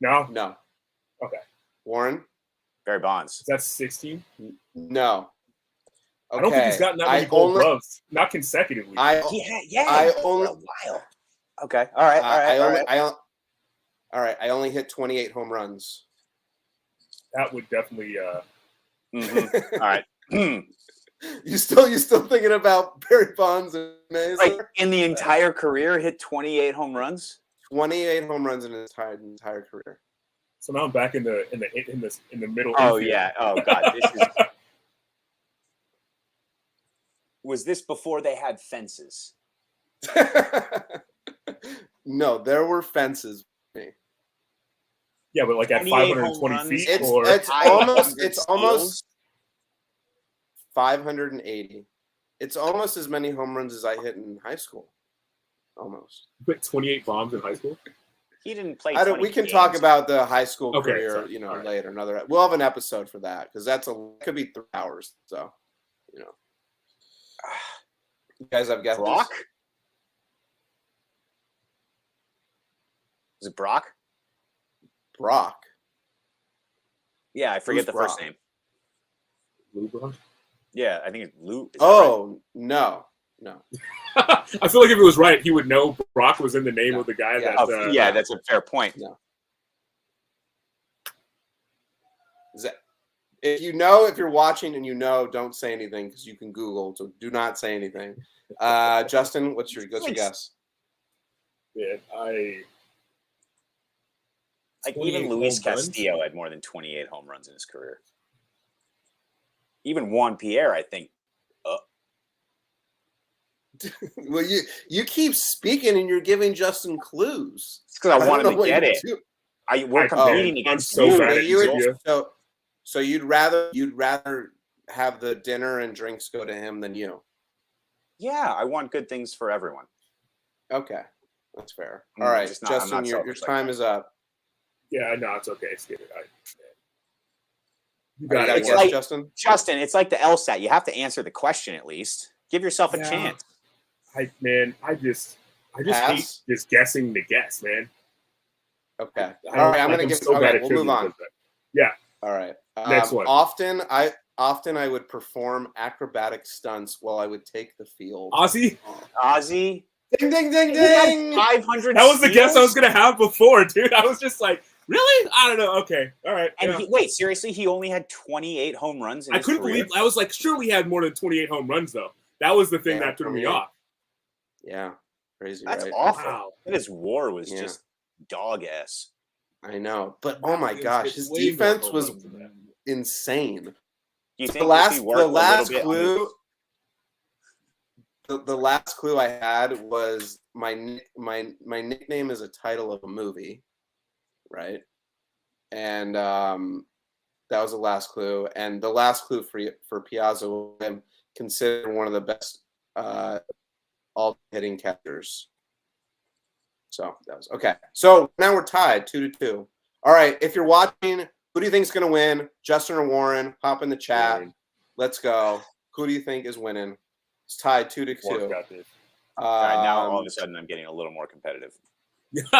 No? No. Okay. Warren? Barry Bonds. That's 16? No. Okay. I don't think he's gotten that many gold gloves. Not consecutively. I only for a while. Okay. All right. All right. I only hit 28 home runs. That would definitely. All right. You still thinking about Barry Bonds and Mays? Like in the entire career, hit 28 home runs. 28 home runs in his entire career. So now I'm back in the middle. Oh infield. yeah. Oh god. This is. Was this before they had fences? No, there were fences. Yeah, but like at 520 feet, it's almost 580. It's almost as many home runs as I hit in high school. Almost. You put 28 bombs in high school. He didn't play. We can talk about the high school career, sorry. Later. We'll have an episode for that because it could be 3 hours. So, you guys have guesses? Brock? Is it Brock? Brock. Yeah, I forget Who's the Brock? first name. Lou Brock? Yeah, I think it's Lou. Oh, right? No. I feel like if it was right, he would know Brock was in the name of the guy. Yeah, that's a fair point. No. If you're watching and don't say anything because you can Google. So do not say anything. Justin, what's your guess? Yeah, even Luis Castillo had more than 28 home runs in his career. Even Juan Pierre, I think. Well, you keep speaking and you're giving Justin clues. It's because I wanted to get it. We're competing against you. So you'd rather have the dinner and drinks go to him than you? Yeah, I want good things for everyone. Okay, that's fair. All right, Justin, your time is up. Yeah, no, it's okay. Skip it. You got to guess, Justin. Justin, it's like the LSAT. You have to answer the question at least. Give yourself a chance. I just hate just guessing the guess, man. Okay. All right, I'm gonna guess. Okay, we'll move on. Yeah. All right. Next one. Often I would perform acrobatic stunts while I would take the field. Ozzy. Ding ding ding ding. 500. That was the guess I was gonna have before, dude. I was just like, really? I don't know. Okay. All right. And wait, seriously, he only had 28 home runs in his career? Believe. I was like, surely he had more than 28 home runs though. That was the thing that threw me off. Yeah. Crazy. That's right? awful. Wow. His WAR was just dog ass. I know, but oh my gosh, his defense was insane. You think the last clue? The last clue I had was my nickname is a title of a movie, right? And That was the last clue, and the last clue for Piazza was considered one of the best all hitting catchers. So that was okay. So now we're tied 2-2. All right. If you're watching, who do you think is going to win? Justin or Warren? Pop in the chat. Warren. Let's go. Who do you think is winning? It's tied 2-2. Warren's got this. All right, now all of a sudden I'm getting a little more competitive. Thank you,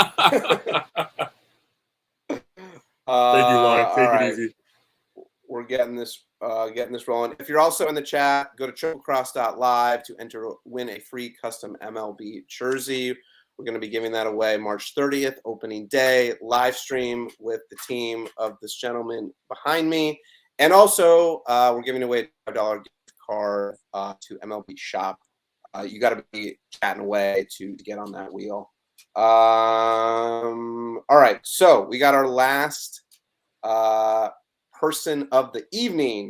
Warren. Take all it easy. We're getting this rolling. If you're also in the chat, go to triplecross.live to win a free custom MLB jersey. We're going to be giving that away March 30th, opening day, live stream with the team of this gentleman behind me. And also, we're giving away a $5 gift card to MLB Shop. You got to be chatting away to get on that wheel. All right, so we got our last person of the evening.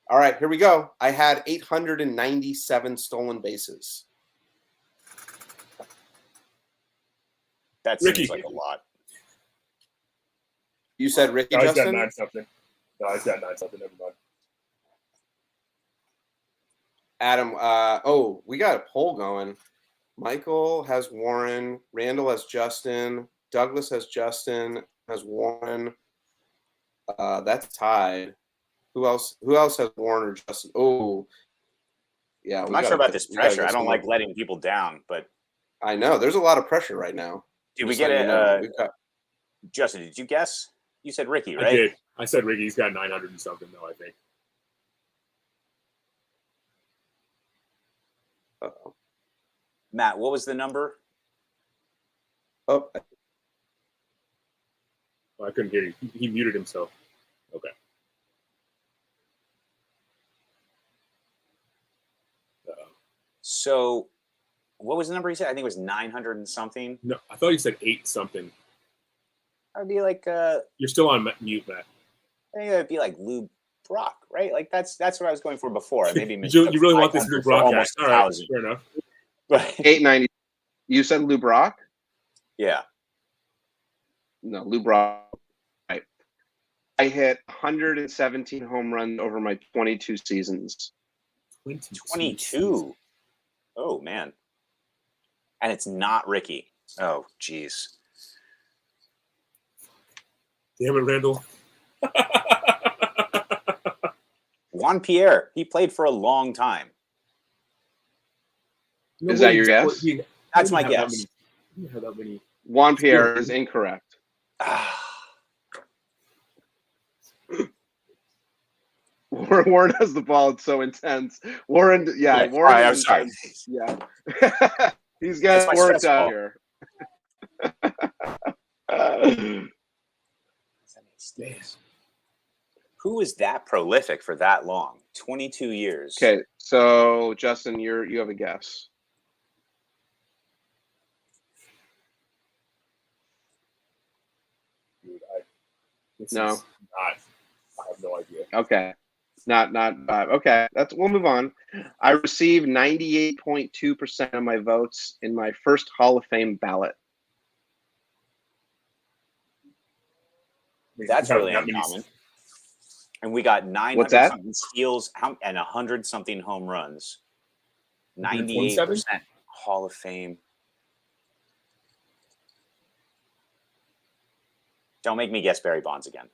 All right, here we go. I had 897 stolen bases. That Ricky. seems like a lot. You said Ricky, No, he's Justin? got 9 something. No, he's got 9 something. Never mind. Adam, we got a poll going. Michael has Warren. Randall has Justin. Douglas has Justin. Has Warren. That's tied. Who else has Warren or Justin? Oh, yeah. I'm not sure about this pressure. I don't like letting people down, but I know there's a lot of pressure right now. did we get it? Justin, did you guess? You said Ricky, right? I did. I said Ricky. He's got 900 and something, though, I think. Uh-oh. Matt, what was the number? Oh, I couldn't hear you. He muted himself. Okay. So, what was the number he said? I think it was 900 and something. No, I thought you said 8 something. I'd be like, You're still on mute, Matt. I think it'd be like Lou Brock, right? Like that's what I was going for before. Maybe you really want this Lou Brock guy? Almost All right, 1,000. fair enough. But 890. You said Lou Brock? yeah, No, Lou Brock. Right. I hit 117 home runs over my 22 seasons. 22. Oh man, and it's not Ricky. Oh geez. Damn it, Randall. Juan Pierre. He played for a long time. Is that your guess? That's my guess. Juan Pierre is incorrect. Warren has the ball. It's so intense. Warren, yeah. Warren. Right, I'm sorry. Yeah. He's got my worked stress out ball. here. Who is that prolific for that long? 22 years. Okay, so Justin, you have a guess. Dude, No. I have no idea. Okay. Not okay. We'll move on. I received 98.2% of my votes in my first Hall of Fame ballot. That's really uncommon. And we got 900 something steals and 100 something home runs. 98% Hall of Fame. Don't make me guess Barry Bonds again.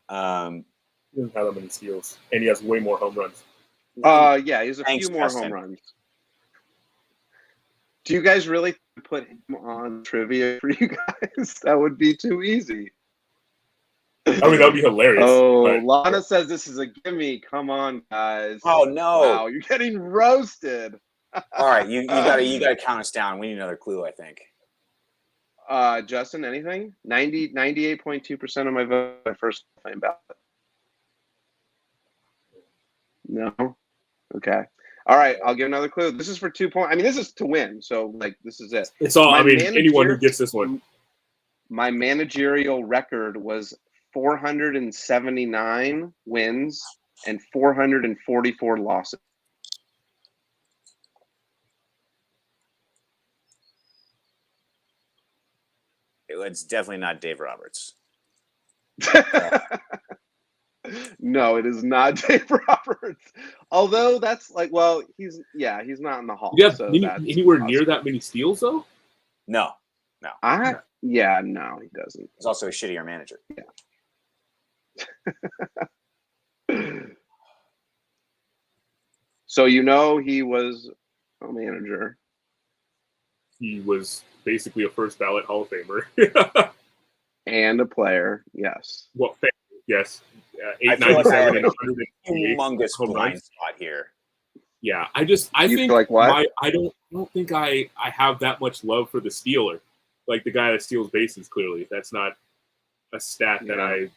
He doesn't have that many steals, and he has way more home runs. Yeah, he has a Thanks, few more Justin. home runs. Do you guys really put him on trivia for you guys? That would be too easy. I mean, that would be hilarious. Oh, but... Lana says this is a gimme. Come on, guys. Oh no! Wow, you're getting roasted. All right, you gotta count us down. We need another clue, I think. Justin, anything? 98.2% of my vote, my first claim ballot. No. Okay. All right. I'll give another clue. This is for 2 points. I mean, this is to win. So, like, this is it. It's all. Anyone who gets this one. My managerial record was 479 wins and 444 losses. It's definitely not Dave Roberts. No, it is not Dave Roberts. Although that's like, well, he's not in the Hall. Yeah, so anywhere near that many steals though? No. No, he doesn't. He's also a shittier manager. Yeah. So he was a manager. He was basically a first ballot Hall of Famer. And a player, yes. Well, yes. I feel like I have 897 a and humongous home blind runs. spot here. Yeah, I think like what? I don't think I have that much love for the stealer, like the guy that steals bases. Clearly, that's not a stat that Man.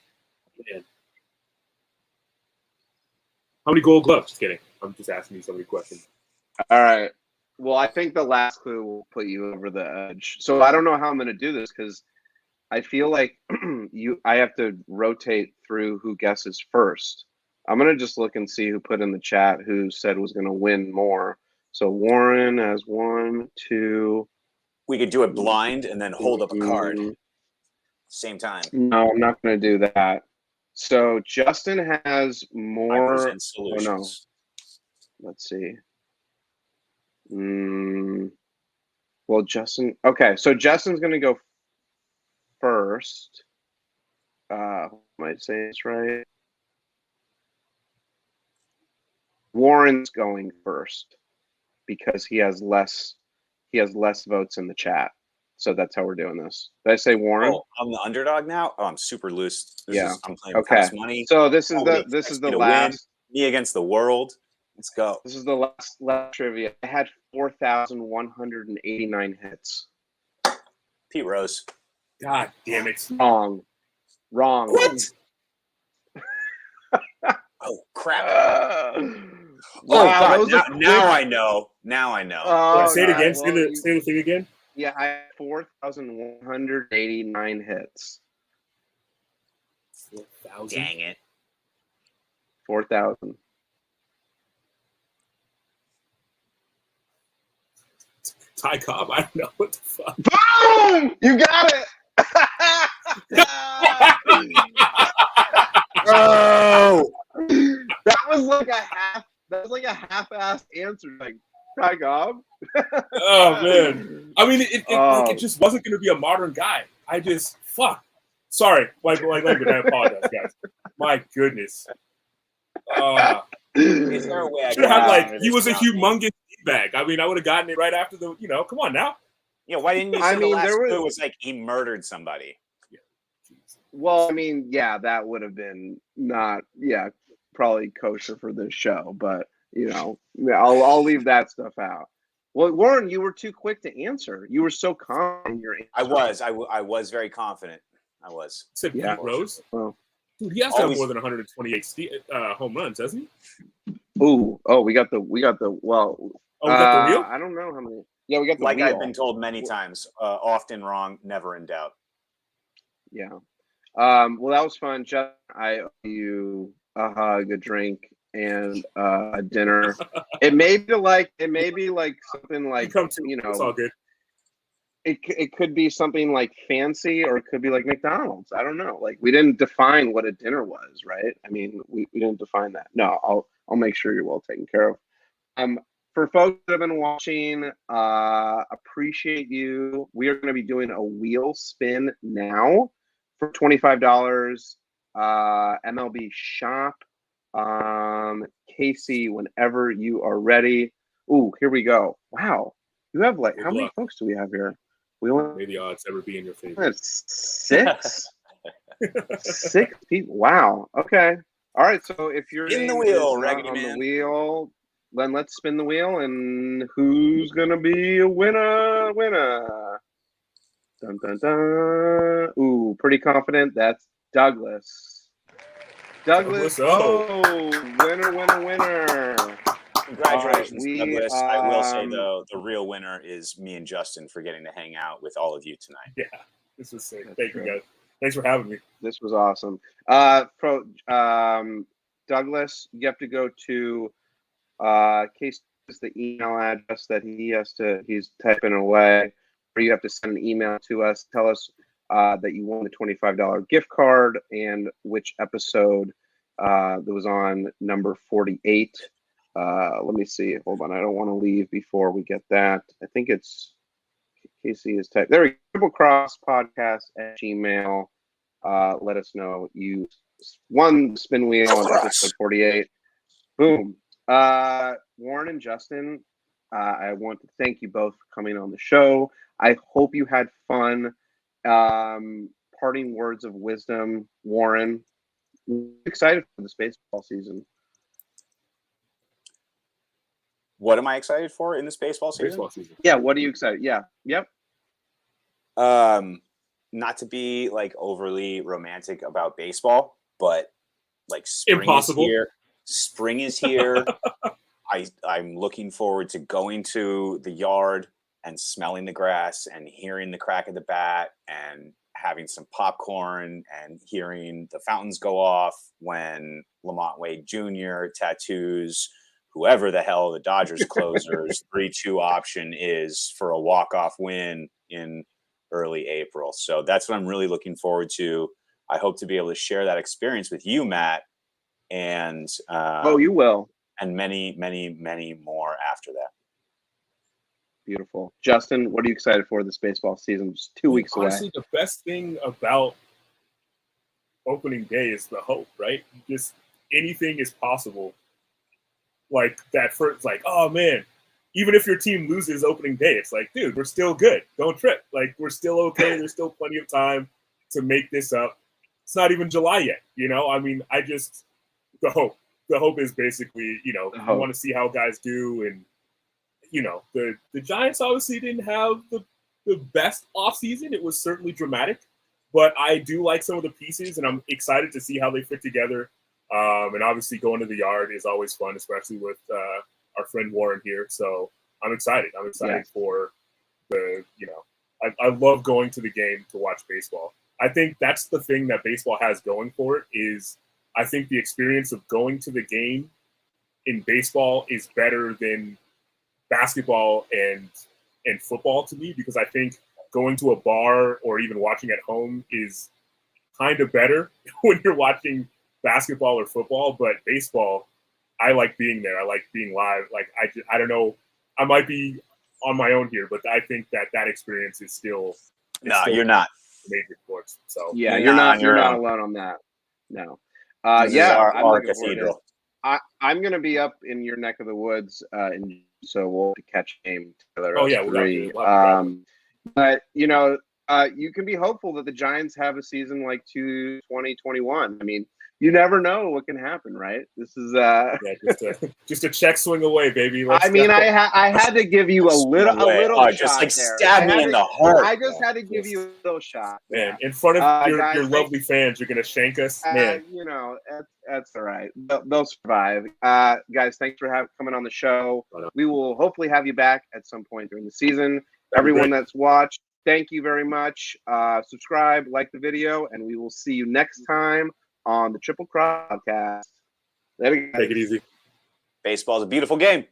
How many Gold Gloves? Just kidding. I'm just asking you so many questions. All right. Well, I think the last clue will put you over the edge. So I don't know how I'm going to do this because I feel like I have to rotate through who guesses first. I'm going to just look and see who put in the chat who said was going to win more. So Warren has 1, 2. We could do it blind and then hold up a card. Same time. No, I'm not going to do that. So Justin has more. I solutions. No. Let's see. Well, Justin. Okay, so Justin's going to go first. Am I saying this right? Warren's going first because he has less votes in the chat. So that's how we're doing this. Did I say Warren? Oh, I'm the underdog now. Oh, I'm super loose. I'm playing okay. money. So this is the last. Me against the world. Let's go. This is the last trivia. I had 4,189 hits. Pete Rose. God damn it! Wrong. What? Oh crap! Wow, now I know. Now I know. Say it again. Say the thing again. Yeah, I had 4,189 hits. 4,000. Dang it. 4,000. Ty Cobb. I don't know what the fuck. Boom! You got it. Oh, that was like a half-assed answer, like Ty Cobb. Oh man, I mean, it just wasn't going to be a modern guy. I just Sorry, like language. I apologize, guys. My goodness. Is there a way I should have had he was a humongous humongous bag. I mean, I would have gotten it right after the. Come on now. Yeah, why didn't you say the last clue was like he murdered somebody? Yeah. Well, I mean, yeah, that would have been probably kosher for this show, but I'll leave that stuff out. Well, Warren, you were too quick to answer. You were so calm in your answer. I was very confident. I was. Said Pete Rose. Well, dude, he has to have more than 128 home runs, hasn't he? Oh, we got the well. Oh, we got the wheel? I don't know how many. Yeah, we got the wheel. I've been told many times, often wrong, never in doubt. Yeah. Well, that was fun. Jeff, I owe you a hug, a drink, and a dinner. It may be like something like it's all good. It could be something like fancy, or it could be like McDonald's. I don't know. Like, we didn't define what a dinner was, right? I mean, we didn't define that. No, I'll make sure you're well taken care of. For folks that have been watching, appreciate you. We are going to be doing a wheel spin now for $25. MLB Shop. Casey, whenever you are ready. Ooh, here we go. Wow. You have how many folks do we have here? May the odds ever be in your favor. 6? 6 people. Wow. Okay. All right. So if you're in the wheel, on the wheel, then let's spin the wheel, and who's gonna be a winner? Dun dun dun. Ooh, pretty confident. That's Douglas. Douglas. Oh, winner. Congratulations, Douglas. I will say, though, the real winner is me and Justin for getting to hang out with all of you tonight. Yeah, this was sick. Thank you, guys. Thanks for having me. This was awesome. Douglas, you have to go to Case the email address that he's typing away, or you have to send an email to us. Tell us that you won the $25 gift card and which episode that was on number 48. Let me see. Hold on. I don't want to leave before we get that. I think it's Casey is type. There we go. Triple Cross Podcast at Gmail. Let us know you won the spin wheel on episode 48. Boom. Warren and Justin, I want to thank you both for coming on the show. I hope you had fun. Parting words of wisdom, Warren. Excited for this baseball season. What am I excited for in this baseball season? Baseball season. Yeah, what are you excited? Yeah. Yep. Not to be like overly romantic about baseball, but like spring Impossible. is here. Spring is here. I'm looking forward to going to the yard and smelling the grass and hearing the crack of the bat and having some popcorn and hearing the fountains go off when Lamont Wade Jr. tattoos whoever the hell the Dodgers closer's 3-2 option is for a walk-off win in early April. So that's what I'm really looking forward to. I hope to be able to share that experience with you, Matt, and you will. And many, many, many more after that. Beautiful. Justin, what are you excited for this baseball season? Just 2 weeks away. Honestly, the best thing about opening day is the hope, right? Just anything is possible. Like that first, like, oh man, even if your team loses opening day, it's like, dude, we're still good. Don't trip. Like, we're still okay. There's still plenty of time to make this up. It's not even July yet, you know? I mean, the hope. The hope is basically, you know, I want to see how guys do. And, you know, the Giants obviously didn't have the best offseason. It was certainly dramatic. But I do like some of the pieces, and I'm excited to see how they fit together. And obviously going to the yard is always fun, especially with our friend Warren here. So I'm excited. I'm excited for the, you know, I love going to the game to watch baseball. I think that's the thing that baseball has going for it is I think the experience of going to the game in baseball is better than basketball and football to me, because I think going to a bar or even watching at home is kind of better when you're watching basketball or football. But baseball, I like being there. I like being live. Like, I don't know. I might be on my own here, but I think that experience is still. No, you're not. Major sports. So yeah, you're not alone on that. No. I'm our cathedral. I'm going to be up in your neck of the woods, so we'll catch a game together. Oh, yeah. But, you know, you can be hopeful that the Giants have a season like 2021. I mean, you never know what can happen, right? This is just a check swing away, baby. I had to give you a little shot just like there. stab me in the heart. I just had to give you a little shot. Man, in front of your lovely fans, you're gonna shank us. Man, you know, that's all right. They'll survive. Guys, thanks for coming on the show. We will hopefully have you back at some point during the season. Everyone that's watched, thank you very much. Subscribe, like the video, and we will see you next time on the Triple Cross Podcast. Take it easy. Baseball's a beautiful game.